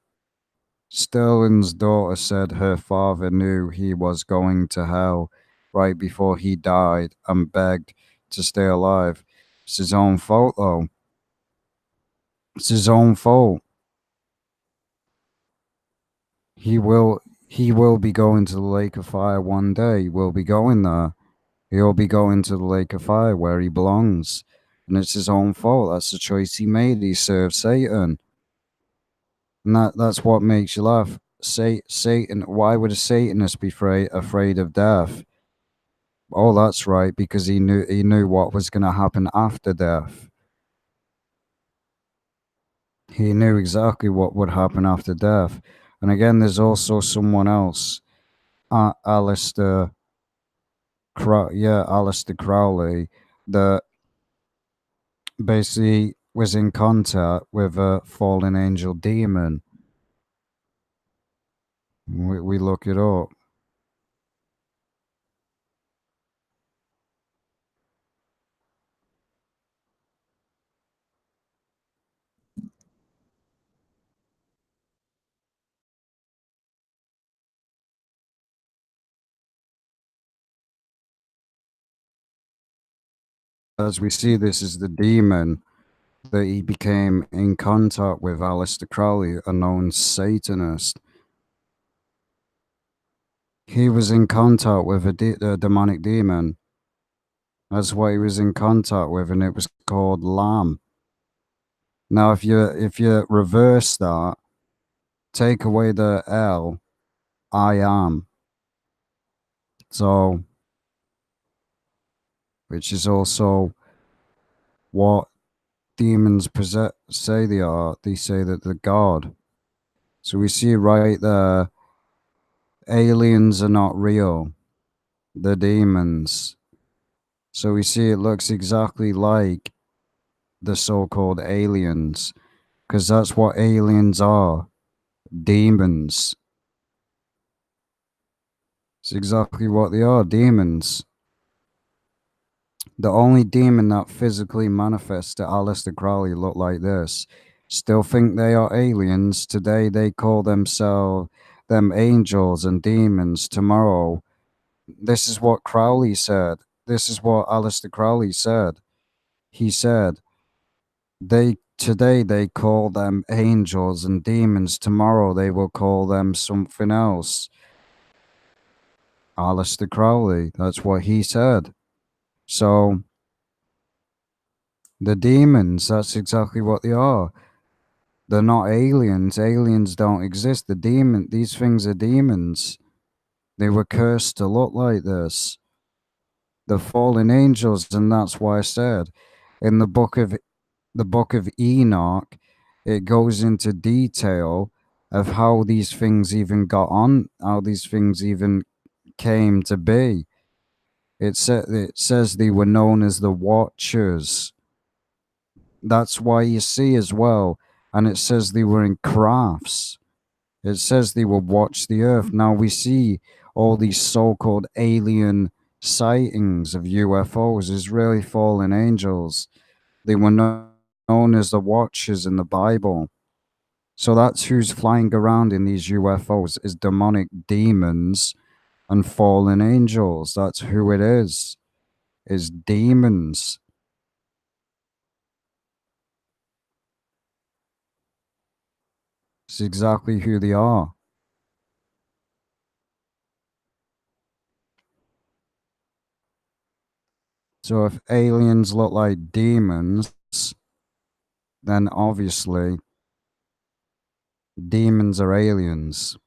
Sterling's daughter said her father knew he was going to hell right before he died and begged to stay alive. It's his own fault, though. It's his own fault. He will be going to the lake of fire one day. He will be going there. He'll be going to the lake of fire where he belongs. and it's his own fault. That's the choice he made. He served Satan, and that's what makes you laugh. Satan. Why would a Satanist be afraid of death? Oh, that's right, because he knew what was going to happen after death. He knew exactly what would happen after death. And again, there's also someone else, Alistair Crowley, that basically was in contact with a fallen angel demon. We look it up. As we see, this is the demon that he became in contact with, Alistair Crowley, a known Satanist. He was in contact with a demonic demon. That's what he was in contact with, and it was called Lamb. Now, if you reverse that, take away the L, I am. So, which is also what demons say they are. They say that they're God. So we see right there, aliens are not real. They're demons. So we see it looks exactly like the so-called aliens, because that's what aliens are. Demons. It's exactly what they are, demons. The only demon that physically manifests to Aleister Crowley look like this. Still think they are aliens. Today they call them angels and demons. Tomorrow, this is what Crowley said. This is what Aleister Crowley said. He said, today they call them angels and demons. Tomorrow they will call them something else. Aleister Crowley, that's what he said. So the demons, that's exactly what they are. They're not aliens. Aliens don't exist. These things are demons. They were cursed to look like this. The fallen angels, and that's why I said in the book of Enoch, it goes into detail of how these things even got on, how these things even came to be. It says they were known as the Watchers. That's why you see as well, and it says they were in crafts. It says they will watch the earth. Now we see all these so-called alien sightings of UFOs, Israeli fallen angels. They were known as the Watchers in the Bible. So that's who's flying around in these UFOs, is demonic demons and fallen angels. That's who it is demons. It's exactly who they are. So if aliens look like demons, then obviously demons are aliens.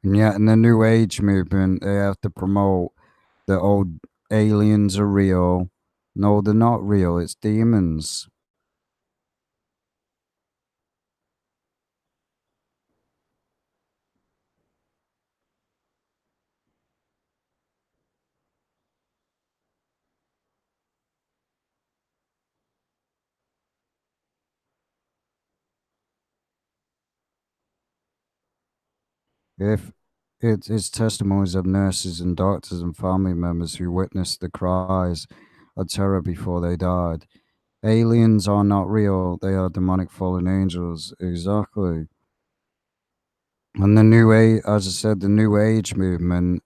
And yet in the New Age movement, they have to promote that, oh, aliens are real. No, they're not real. It's demons. If it's testimonies of nurses and doctors and family members who witnessed the cries of terror before they died. Aliens are not real. They are demonic fallen angels. Exactly. And the New Age, as I said, the New Age movement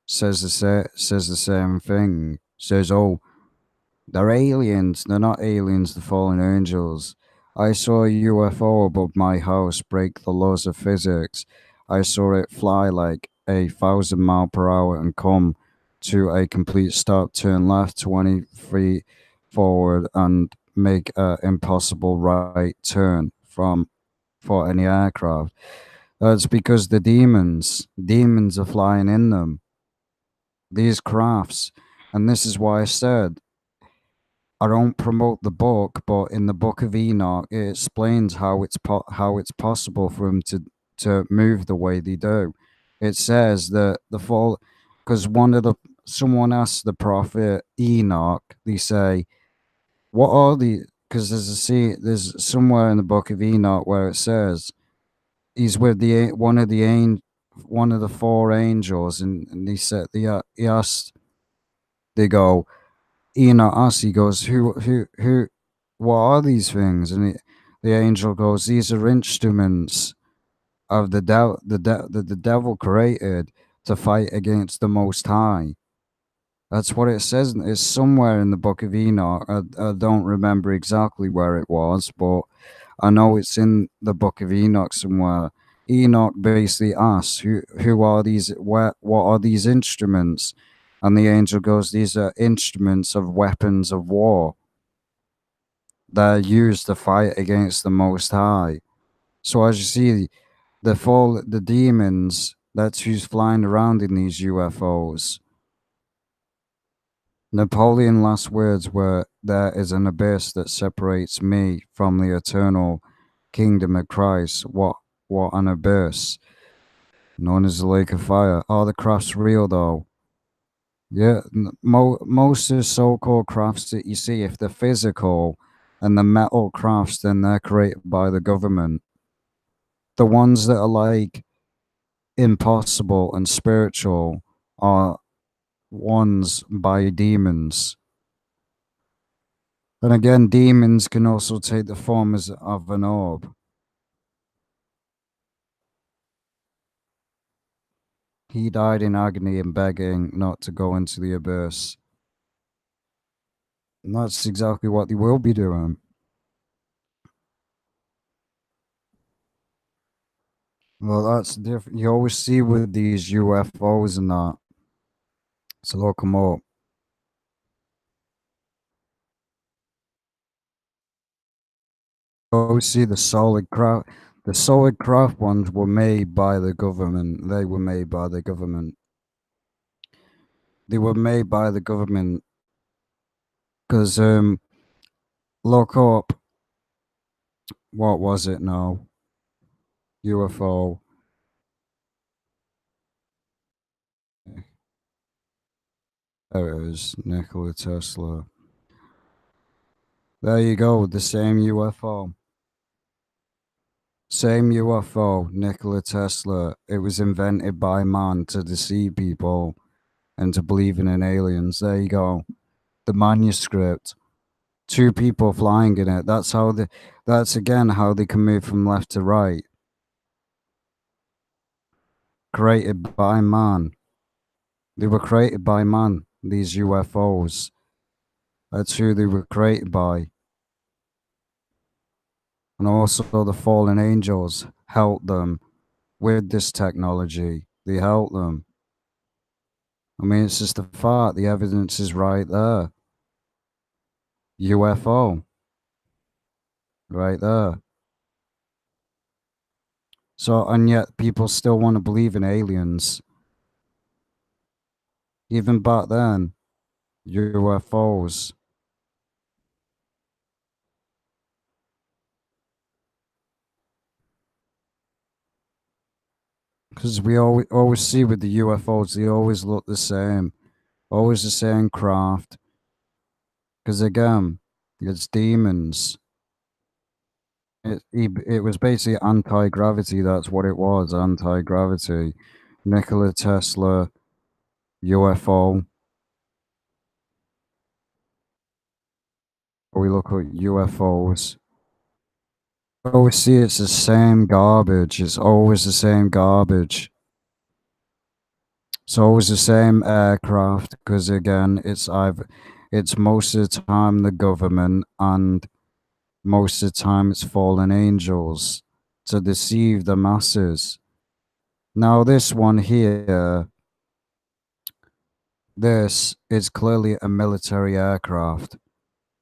says the same thing. Says, oh, they're aliens. They're not aliens. They're fallen angels. I saw a UFO above my house break the laws of physics. I saw it fly like 1,000 miles per hour and come to a complete stop, turn left 23 forward, and make an impossible right turn for any aircraft. That's because the demons are flying in them, these crafts. And this is why I said I don't promote the book, but in the Book of Enoch, it explains how it's possible for them to move the way they do. It says that the fall, because someone asked the prophet Enoch, they say, what are the, because there's somewhere in the Book of Enoch where it says he's with one of the four angels, and he said he asked, they go, Enoch asks, he goes, who, what are these things? And the angel goes, these are instruments of the devil, that the devil created to fight against the Most High. That's what it says. It's somewhere in the Book of Enoch. I don't remember exactly where it was, but I know it's in the Book of Enoch somewhere. Enoch basically asks, who are these? What are these instruments? And the angel goes, these are instruments of weapons of war. They're used to fight against the Most High. So as you see, the demons, that's who's flying around in these UFOs. Napoleon's last words were, there is an abyss that separates me from the eternal kingdom of Christ. What an abyss. Known as the lake of fire. Are the crafts real though? Yeah, most of the so-called crafts that you see, if they're physical and the metal crafts, then they're created by the government. The ones that are like impossible and spiritual are ones by demons. And again, demons can also take the form of an orb. He died in agony and begging not to go into the abyss. And that's exactly what they will be doing. Well, that's different. You always see with these UFOs and that. So look them up. You always see the solid craft. The solid craft ones were made by the government. They were made by the government. They were made by the government because look up, what was it now? UFO. There it is, Nikola Tesla. There you go, the same UFO. Same UFO, Nikola Tesla. It was invented by man to deceive people and to believing in aliens. There you go. The manuscript. Two people flying in it. That's again how they can move from left to right. Created by man. They were created by man, these UFOs. That's who they were created by. And also the fallen angels helped them with this technology. They helped them. I mean, it's just a fact. The evidence is right there. UFO. Right there. So, and yet people still want to believe in aliens. Even back then, UFOs. Because we always see with the UFOs, they always look the same. Always the same craft. Because again, it's demons. It was basically anti-gravity. That's what it was, anti-gravity. Nikola Tesla, UFO. We look at UFOs. Always see it's the same garbage. It's always the same garbage. It's always the same aircraft because again, it's most of the time the government, and most of the time it's fallen angels to deceive the masses. Now this one here, this is clearly a military aircraft.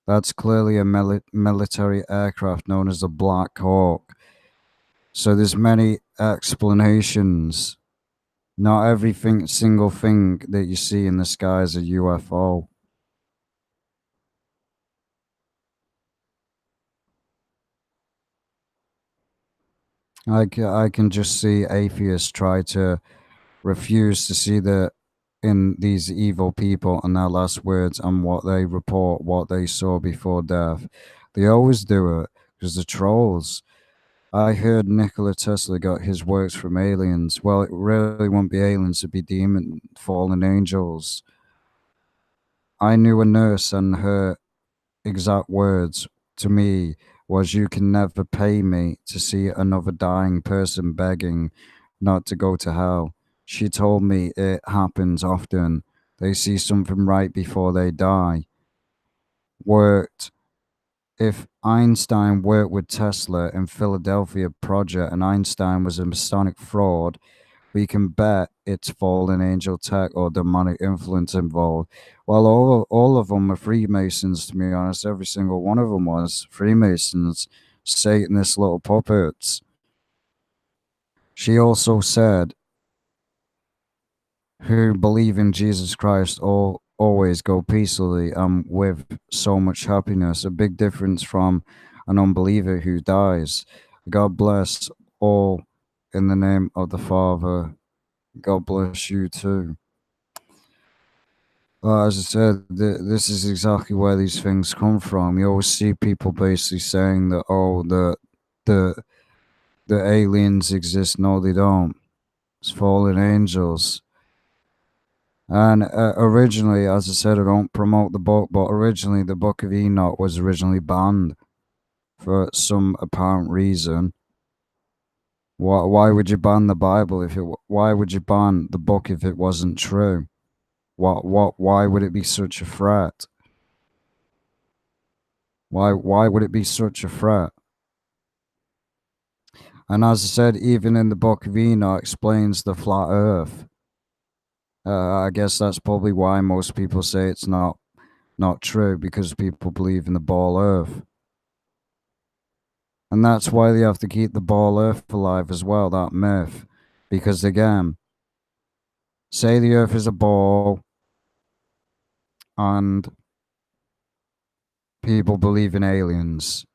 That's clearly a military aircraft known as the Black Hawk. So there's many explanations. Not everything, single thing that you see in the sky is a UFO. I can just see atheists try to refuse to see the in these evil people and their last words and what they report, what they saw before death. They always do it because the trolls. I heard Nikola Tesla got his works from aliens. Well, it really won't be aliens, it'd be demon fallen angels. I knew a nurse and her exact words to me was, "You can never pay me to see another dying person begging not to go to hell." She told me it happens often. They see something right before they die. Worked. If Einstein worked with Tesla in Philadelphia project and Einstein was a Masonic fraud, we can bet it's fallen angel tech or demonic influence involved. Well, all of them are Freemasons, to be honest. Every single one of them was Freemasons, Satanist little puppets. She also said, who believe in Jesus Christ all always go peacefully and with so much happiness. A big difference from an unbeliever who dies. God bless all in the name of the Father. God bless you too. As I said, this is exactly where these things come from. You always see people basically saying that, oh, the the aliens exist. No, they don't. It's fallen angels. And originally, as I said, I don't promote the book, but originally the Book of Enoch was originally banned for some apparent reason. Why would you ban the Bible if it? Why would you ban the book if it wasn't true? Why would it be such a threat? Why would it be such a threat? And as I said, even in the Book of Enoch explains the flat Earth. I guess that's probably why most people say it's not true, because people believe in the ball Earth. And that's why they have to keep the ball Earth alive as well, that myth. Because again, say the Earth is a ball and people believe in aliens.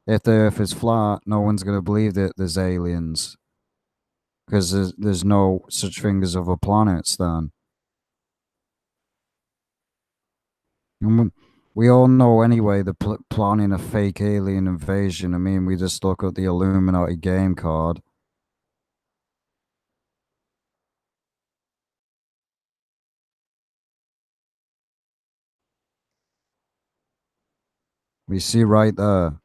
If the Earth is flat, no one's going to believe that there's aliens. Because there's no such thing as other planets then. And we all know anyway the planning a fake alien invasion. I mean, we just look at the Illuminati game card. We see right there,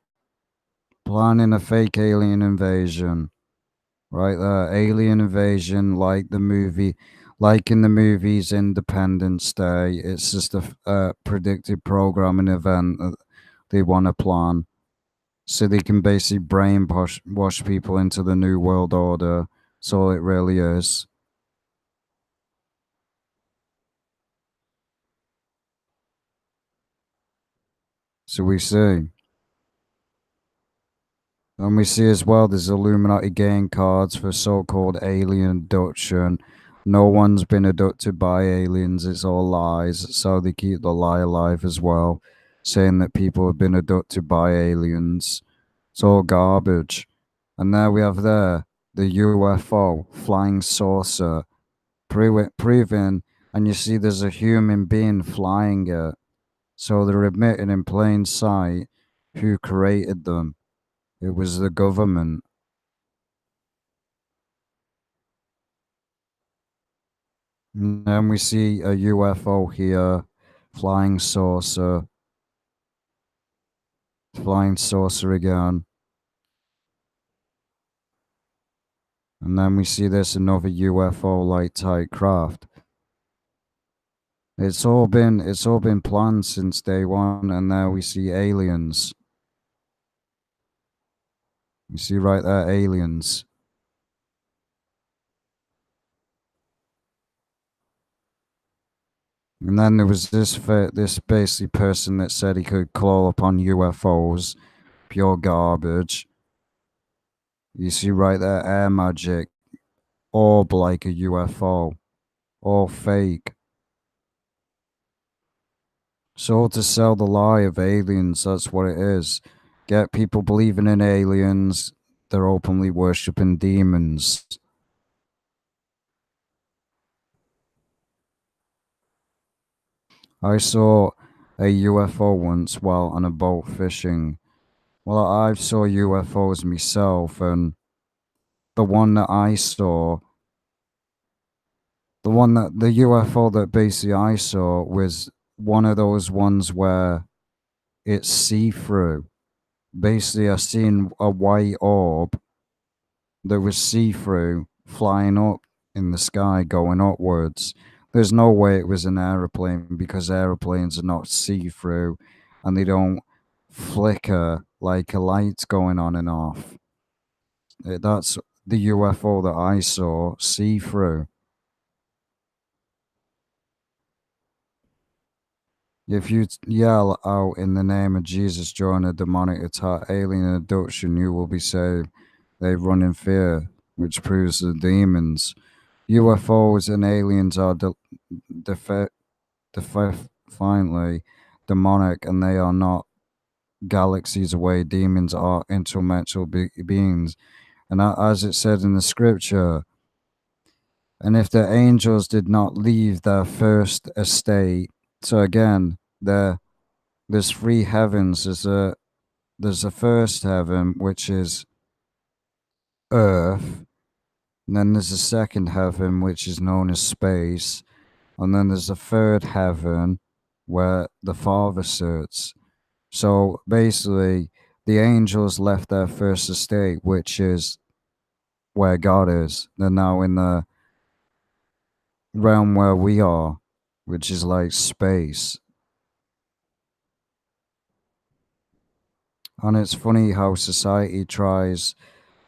planning a fake alien invasion. Right there, alien invasion, like the movie, like in the movies Independence Day. It's just a predicted programming event that they want to plan. So they can basically brainwash wash people into the New World Order. That's all it really is. So we see. And we see as well there's Illuminati game cards for so-called alien abduction. No one's been abducted by aliens, it's all lies. So they keep the lie alive as well, saying that people have been abducted by aliens. It's all garbage. And there we have the UFO, flying saucer, proven, and you see there's a human being flying it. So they're admitting in plain sight who created them. It was the government. And then we see a UFO here, flying saucer, flying saucer again. And then we see this another UFO like type craft. It's all been planned since day one, and now we see aliens. You see right there, aliens. And then there was this basically person that said he could call upon UFOs, pure garbage. You see right there, air magic, orb like a UFO, all fake. So to sell the lie of aliens, that's what it is. Get people believing in aliens, they're openly worshipping demons. I saw a UFO once while on a boat fishing. Well, I saw UFOs myself, and the one that I saw, the UFO that basically I saw was one of those ones where it's see-through. Basically, I seen a white orb that was see-through flying up in the sky, going upwards. There's no way it was an aeroplane because aeroplanes are not see-through and they don't flicker like a light's going on and off. That's the UFO that I saw see-through. If you yell out in the name of Jesus during a demonic attack, alien abduction, you will be saved. They run in fear, which proves the demons. UFOs and aliens are defiantly demonic, and they are not galaxies away. Demons are interdimensional beings. And as it said in the scripture, and if the angels did not leave their first estate, so again, there's three heavens. There's a first heaven, which is earth, and then there's a second heaven, which is known as space, and then there's a third heaven where the Father sits. So basically, the angels left their first estate, which is where God is. They're now in the realm where we are, which is like space. And it's funny how society tries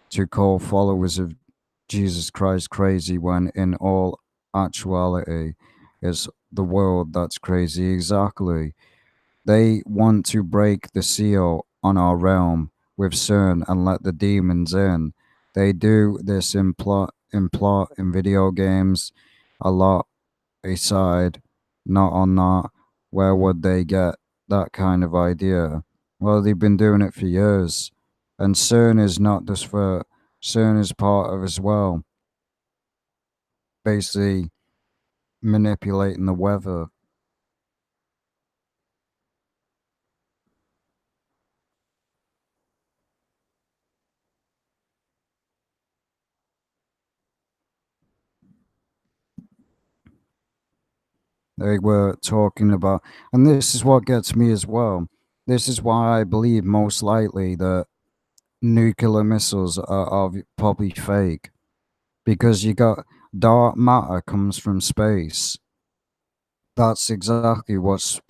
to call followers of Jesus Christ crazy when in all actuality it's the world that's crazy. Exactly. They want to break the seal on our realm with CERN and let the demons in. They do this in plot in video games a lot aside, not on that. Where would they get that kind of idea? Well, they've been doing it for years. And CERN is not just for CERN is part of as well. Basically manipulating the weather. They were talking about, and this is what gets me as well. This is why I believe most likely that nuclear missiles are probably fake, because you got dark matter comes from space. That's exactly what's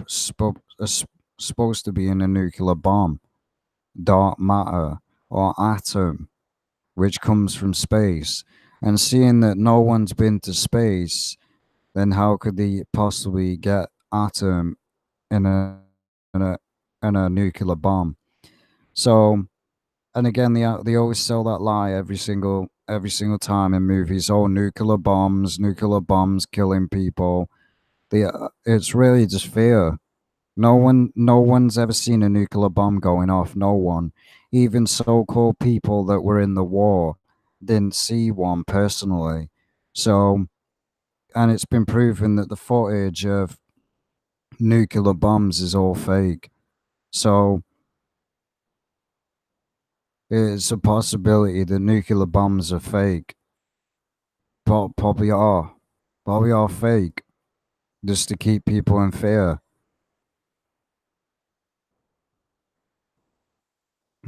supposed to be in a nuclear bomb. Dark matter or atom, which comes from space. And seeing that no one's been to space, then how could they possibly get atom in in a in a nuclear bomb? So, and again, they always sell that lie every single time in movies. Oh, nuclear bombs killing people. It's really just fear. No one's ever seen a nuclear bomb going off. No one, even so-called people that were in the war, didn't see one personally. So, and it's been proven that the footage of nuclear bombs is all fake. So it's a possibility that nuclear bombs are fake. Probably are. Probably are fake. Just to keep people in fear.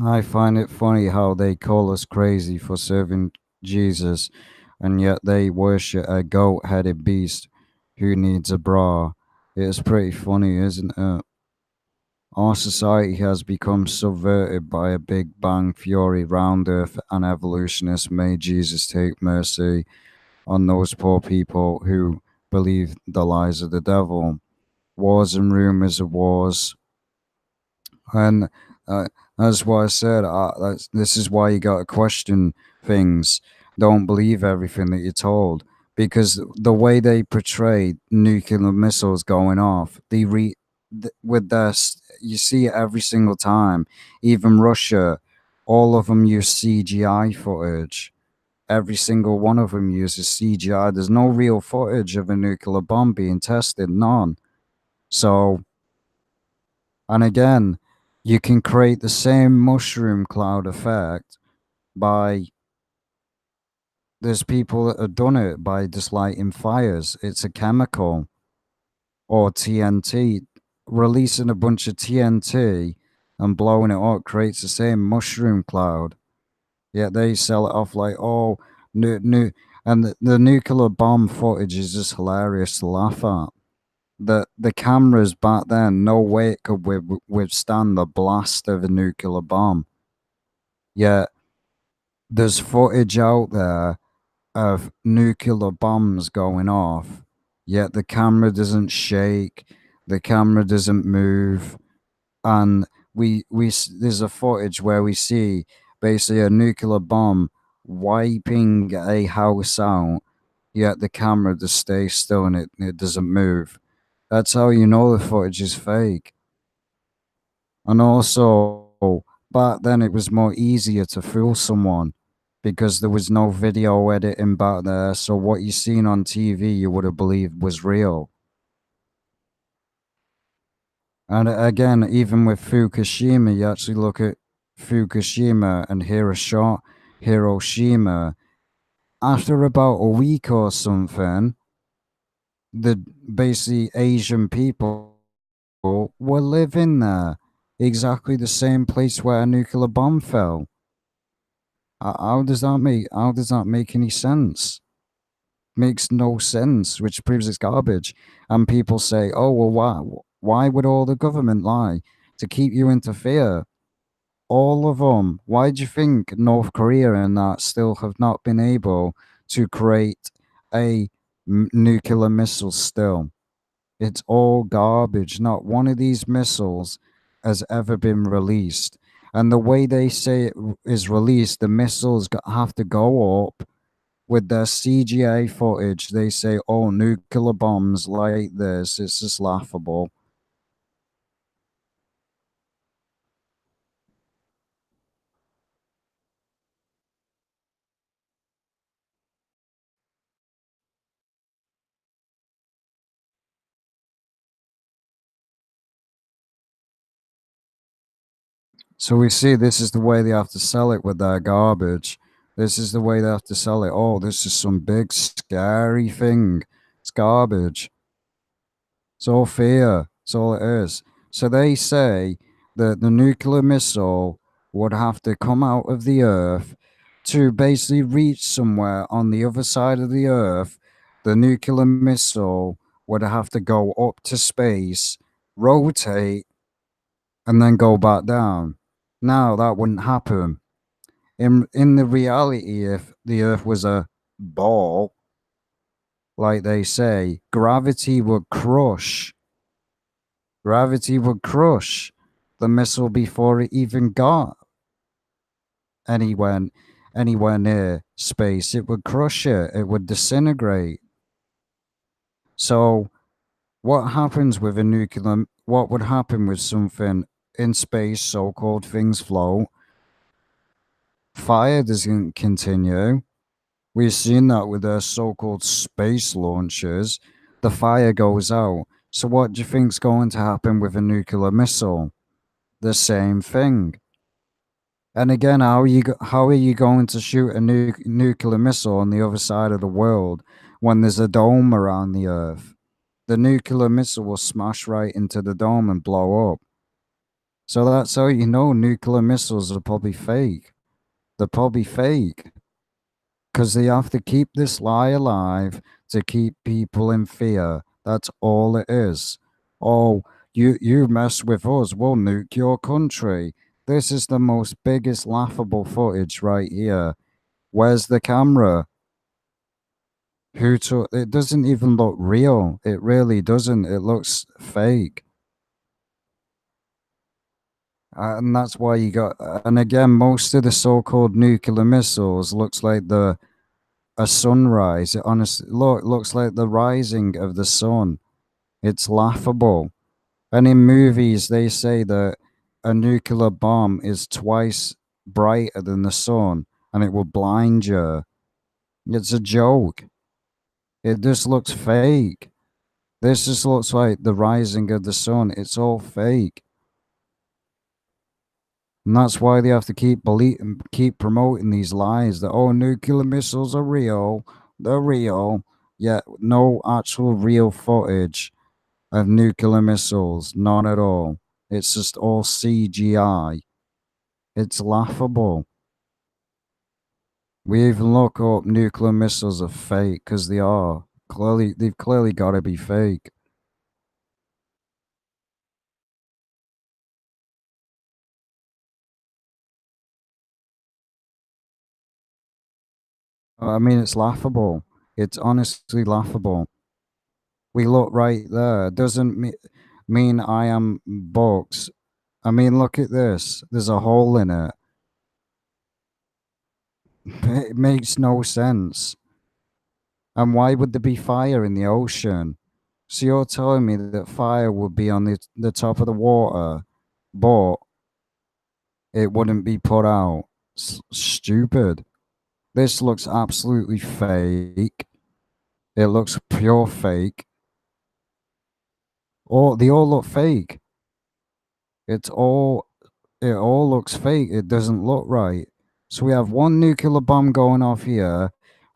I find it funny how they call us crazy for serving Jesus, and yet they worship a goat-headed beast who needs a bra. It's pretty funny, isn't it? Our society has become subverted by a Big Bang theory round earth, and evolutionists made Jesus take mercy on those poor people who believe the lies of the devil. wars and rumors of wars. And that's why I said this is why you got to question things. Don't believe everything that you're told, because the way they portray nuclear missiles going off, with this, you see it every single time. Even Russia, all of them use CGI footage. Every single one of them uses CGI. There's no real footage of a nuclear bomb being tested, none. So, and again, you can create the same mushroom cloud effect by, there's people that have done it by just lighting fires. It's a chemical, or TNT. Releasing a bunch of TNT and blowing it up creates the same mushroom cloud. Yet they sell it off like, oh, and the nuclear bomb footage is just hilarious to laugh at. The cameras back then, no way it could withstand the blast of a nuclear bomb. Yet there's footage out there of nuclear bombs going off, yet the camera doesn't shake, the camera doesn't move, and there's a footage where we see basically a nuclear bomb wiping a house out, yet the camera just stays still and it doesn't move. That's how you know the footage is fake. And also, back then it was more easier to fool someone because there was no video editing back there. So what you seen on TV, you would have believed was real. And again, even with Fukushima, you actually look at Fukushima and Hiroshima. After about a week or something, the basically Asian people were living there, exactly the same place where a nuclear bomb fell. How does that make any sense? Makes no sense, which proves it's garbage. And people say, "Oh well, why would all the government lie to keep you into fear?" All of them. Why do you think North Korea and that still have not been able to create a nuclear missile still? It's all garbage. Not one of these missiles has ever been released. And the way they say it is released, the missiles have to go up with their CGI footage. They say, oh, nuclear bombs like this. It's just laughable. So we see this is the way they have to sell it with their garbage. This is the way they have to sell it. Oh, this is some big scary thing. It's garbage. It's all fear. It's all it is. So they say that the nuclear missile would have to come out of the Earth to basically reach somewhere on the other side of the Earth. The nuclear missile would have to go up to space, rotate, and then go back down. Now that wouldn't happen. In the reality, if the Earth was a ball, like they say, gravity would crush the missile before it even got anywhere anywhere near space. It would crush it. It would disintegrate. So what happens with a nuclear? What would happen with something in space? So-called things float. Fire doesn't continue. We've seen that with their so-called space launches. The fire goes out. So what do you think's going to happen with a nuclear missile? The same thing. And again, how are you going to shoot a nuclear missile on the other side of the world when there's a dome around the Earth? The nuclear missile will smash right into the dome and blow up. So that's how you know nuclear missiles are probably fake. They're probably fake because they have to keep this lie alive to keep people in fear. That's all it is. Oh, you mess with us, we'll nuke your country. This is the most biggest laughable footage right here. Where's the camera? Who took it? Doesn't even look real. It really doesn't. It looks fake. And that's why you got. And again, most of the so-called nuclear missiles looks like a sunrise. It honestly looks like the rising of the sun. It's laughable. And in movies, they say that a nuclear bomb is twice brighter than the sun, and it will blind you. It's a joke. It just looks fake. This just looks like the rising of the sun. It's all fake. And that's why they have to keep promoting these lies that, oh, nuclear missiles are real. They're real. Yet no actual real footage of nuclear missiles. Not at all. It's just all CGI. It's laughable. We even look up nuclear missiles are fake because they are. They've clearly got to be fake. I mean, it's laughable. It's honestly laughable. We look right there. Doesn't mean I am bugs. I mean, look at this. There's a hole in it. It makes no sense. And why would there be fire in the ocean? So you're telling me that fire would be on the top of the water, but it wouldn't be put out? Stupid. This looks absolutely fake. It looks pure fake. They all look fake. It's all it all looks fake. It doesn't look right. So we have one nuclear bomb going off here,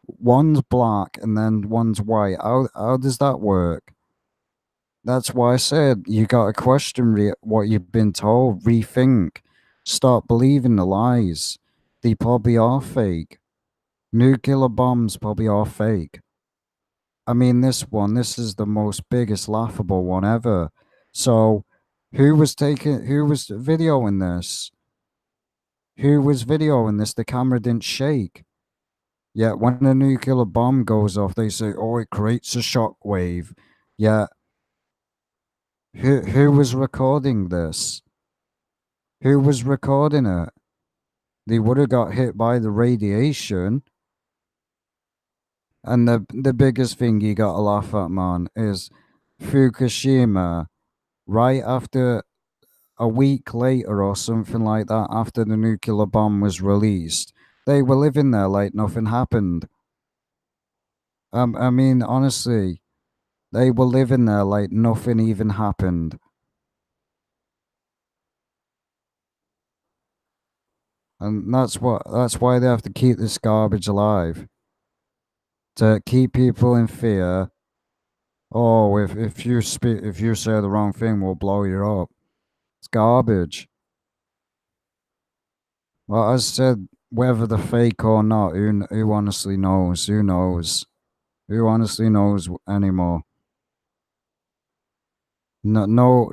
one's black and then one's white. How does that work? That's why I said you got to question what you've been told. Rethink. Stop believing the lies. They probably are fake. Nuclear bombs probably are fake. I mean, this is the most biggest laughable one ever. So, who was videoing this? Who was videoing this? The camera didn't shake. Yet when a nuclear bomb goes off, they say, "Oh, it creates a shock wave." Yeah, who was recording this? Who was recording it? They would have got hit by the radiation. And the biggest thing you got to laugh at, man, is Fukushima. Right after a week later or something like that, after the nuclear bomb was released, they were living there like nothing happened. I mean, honestly, they were living there like nothing even happened. And that's why they have to keep this garbage alive. To keep people in fear. Oh, if you say the wrong thing, we'll blow you up. It's garbage. Well, as I said, whether they're fake or not, who honestly knows? Who knows? Who honestly knows anymore? No.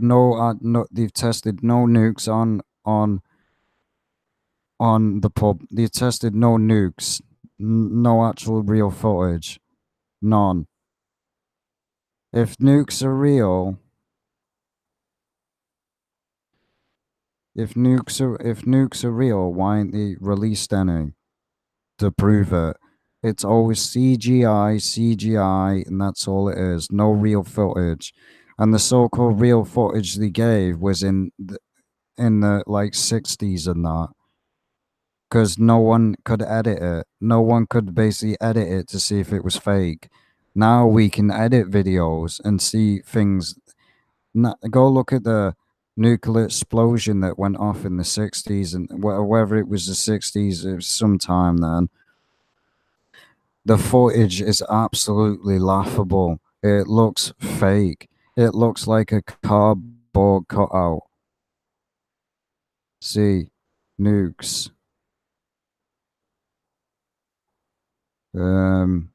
They've tested no nukes on the pub. They've tested no nukes. No actual real footage. None. If nukes are real, if nukes are real, why aren't they released any to prove it? It's always CGI, and that's all it is. No real footage. And the so-called real footage they gave was in the like 60s and that. Because no one could edit it. No one could basically edit it to see if it was fake. Now we can edit videos and see things. Go look at the nuclear explosion that went off in the 60s, and whether it was the 60s, it was sometime then. The footage is absolutely laughable. It looks fake. It looks like a cardboard cutout. See, nukes. Um,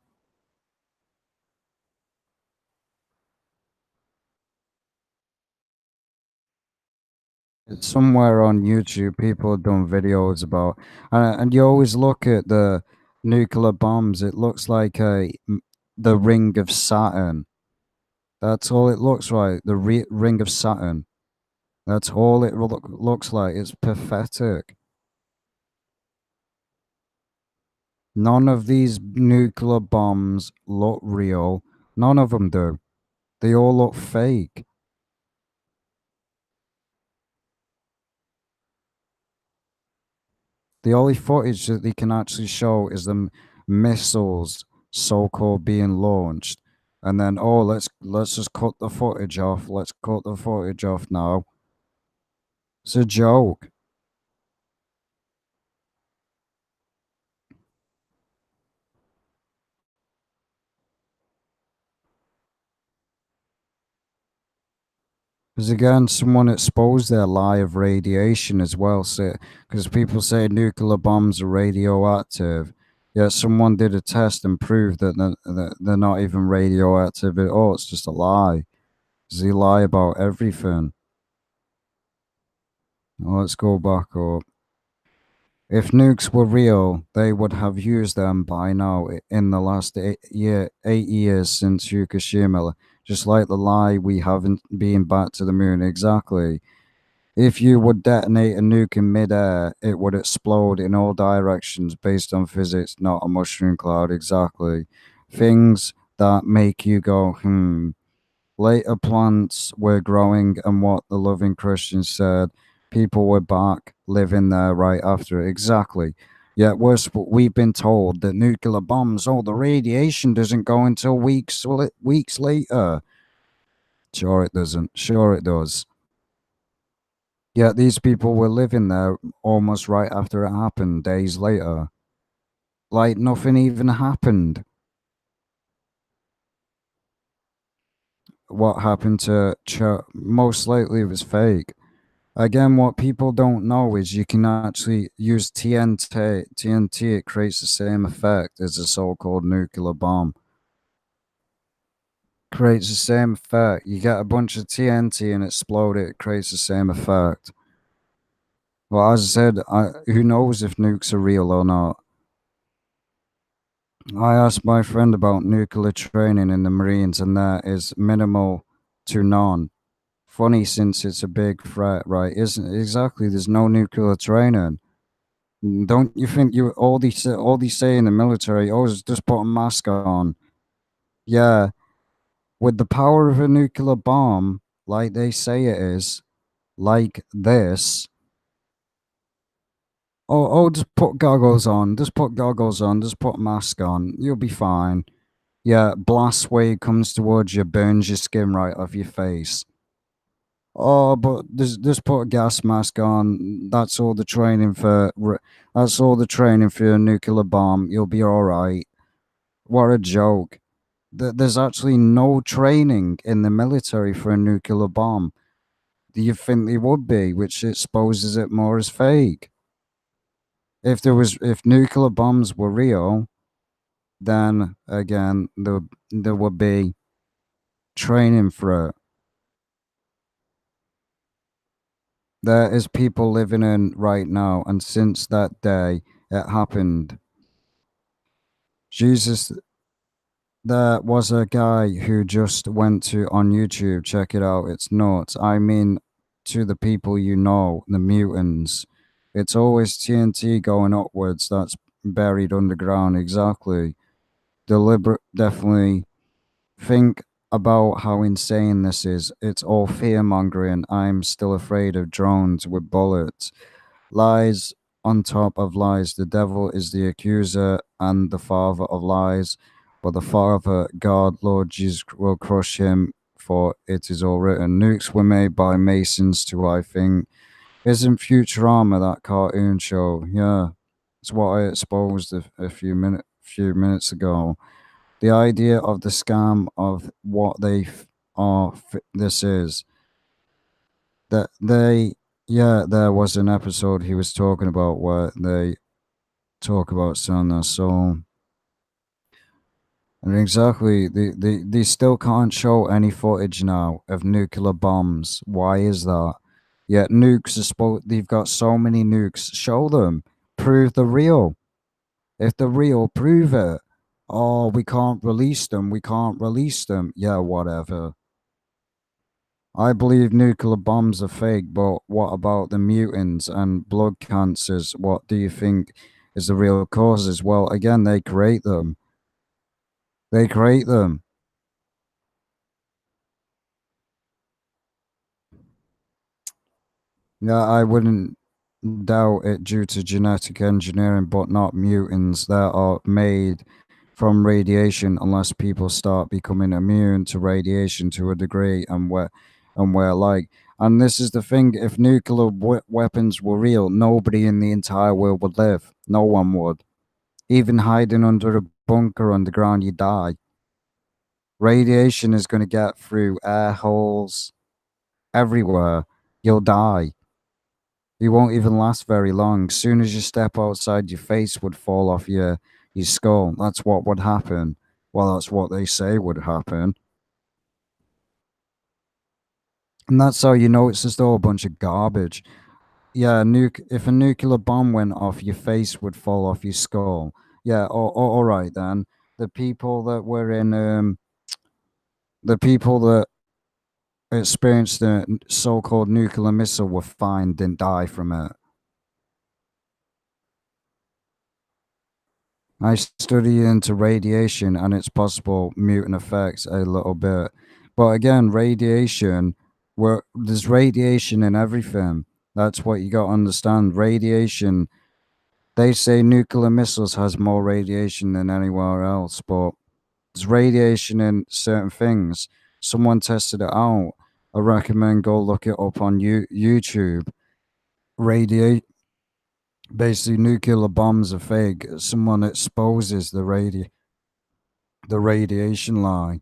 it's somewhere on YouTube. People have done videos and you always look at the nuclear bombs. It looks like the ring of Saturn. That's all it looks like. The ring of Saturn. That's all it looks like. It's pathetic. None of these nuclear bombs look real. None of them do. They all look fake. The only footage that they can actually show is the missiles, so-called, being launched, and then let's just cut the footage off. Let's cut the footage off now. It's a joke. Because again, someone exposed their lie of radiation as well. So, because people say nuclear bombs are radioactive, yet someone did a test and proved that they're not even radioactive at all. It's just a lie. Because they lie about everything. Now, let's go back up. If nukes were real, they would have used them by now in the last 8 years since Fukushima. Just like the lie we haven't been back to the moon. Exactly. If you would detonate a nuke in midair, it would explode in all directions based on physics, not a mushroom cloud. Exactly. Things that make you go, Later, plants were growing, and what the loving Christians said, people were back living there right after it. Exactly. Yet worse, we've been told that nuclear bombs, the radiation doesn't go until weeks later. Sure, it doesn't. Sure, it does. Yet these people were living there almost right after it happened, days later. Like nothing even happened. What happened to most likely it was fake. Again, what people don't know is you can actually use TNT. TNT, it creates the same effect as a so-called nuclear bomb. Creates the same effect. You get a bunch of TNT and explode it, it creates the same effect. Well, as I said, who knows if nukes are real or not? I asked my friend about nuclear training in the Marines, and there is minimal to none. Funny, since it's a big threat, right? Isn't exactly? There's no nuclear training. Don't you think all these say in the military? Oh, just put a mask on. Yeah, with the power of a nuclear bomb, like they say it is, like this. Just put goggles on. Just put goggles on. Just put a mask on. You'll be fine. Yeah, blast wave comes towards you, burns your skin right off your face. Oh, but just put a gas mask on. That's all the training for. That's all the training for a nuclear bomb. You'll be all right. What a joke! There's actually no training in the military for a nuclear bomb. Do you think there would be, which exposes it more as fake? If nuclear bombs were real, then again there would be training for it. There is people living in right now, and since that day it happened. Jesus, there was a guy who just went to on YouTube. Check it out. It's nuts. I mean, to the people you know, the mutants. It's always TNT going upwards. That's buried underground. Exactly. Deliberate. Definitely. Think about how insane this is. It's all fear mongering. I'm still afraid of drones with bullets. Lies on top of lies. The devil is the accuser and the father of lies, but the Father, God, Lord Jesus, will crush him, for it is all written. Nukes were made by Masons too, I think. Isn't Futurama that cartoon show? Yeah, it's what I exposed a few minutes ago. The idea of the scam of what this is that they yeah, there was an episode he was talking about where they talk about selling their soul. And exactly, they still can't show any footage now of nuclear bombs. Why is that? Yet nukes they've got so many nukes. Show them. Prove they're real. If they're real, prove it. Oh, we can't release them. We can't release them. Yeah, whatever. I believe nuclear bombs are fake, but what about the mutants and blood cancers? What do you think is the real causes? Well, again, they create them. They create them. Yeah, I wouldn't doubt it due to genetic engineering, but not mutants that are made from radiation unless people start becoming immune to radiation to a degree and we're like and this is the thing, if nuclear weapons were real, nobody in the entire world would live. No one would. Even hiding under a bunker underground, you die. Radiation is going to get through air holes everywhere. You'll die. You won't even last very long. Soon as you step outside, your face would fall off your skull. That's what would happen. Well, that's what they say would happen. And that's how you know it's just all a bunch of garbage. Yeah, if a nuclear bomb went off, your face would fall off your skull. Yeah, all right then. The people that were in the people that experienced the so-called nuclear missile were fine, didn't die from it. I study into radiation and its possible mutant effects a little bit. But again, there's radiation in everything. That's what you got to understand. Radiation, they say nuclear missiles has more radiation than anywhere else, but there's radiation in certain things. Someone tested it out. I recommend go look it up on YouTube. Radiate Basically nuclear bombs are fake. Someone exposes the radiation line.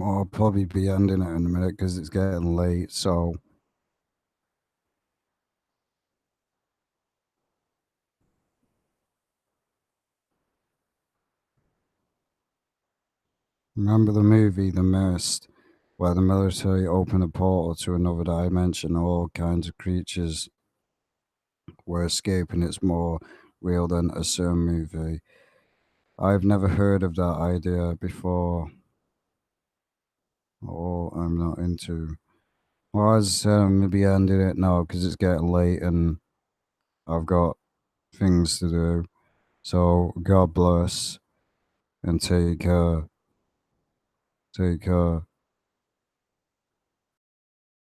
I'll probably be ending it in a minute because it's getting late. So remember the movie The Mist, where the military opened a portal to another dimension. All kinds of creatures were escaping. It's more real than a certain movie. I've never heard of that idea before. Or I'm not into. Well, as I said, I'm gonna be ending it now because it's getting late and I've got things to do. So God bless and take care. Take care.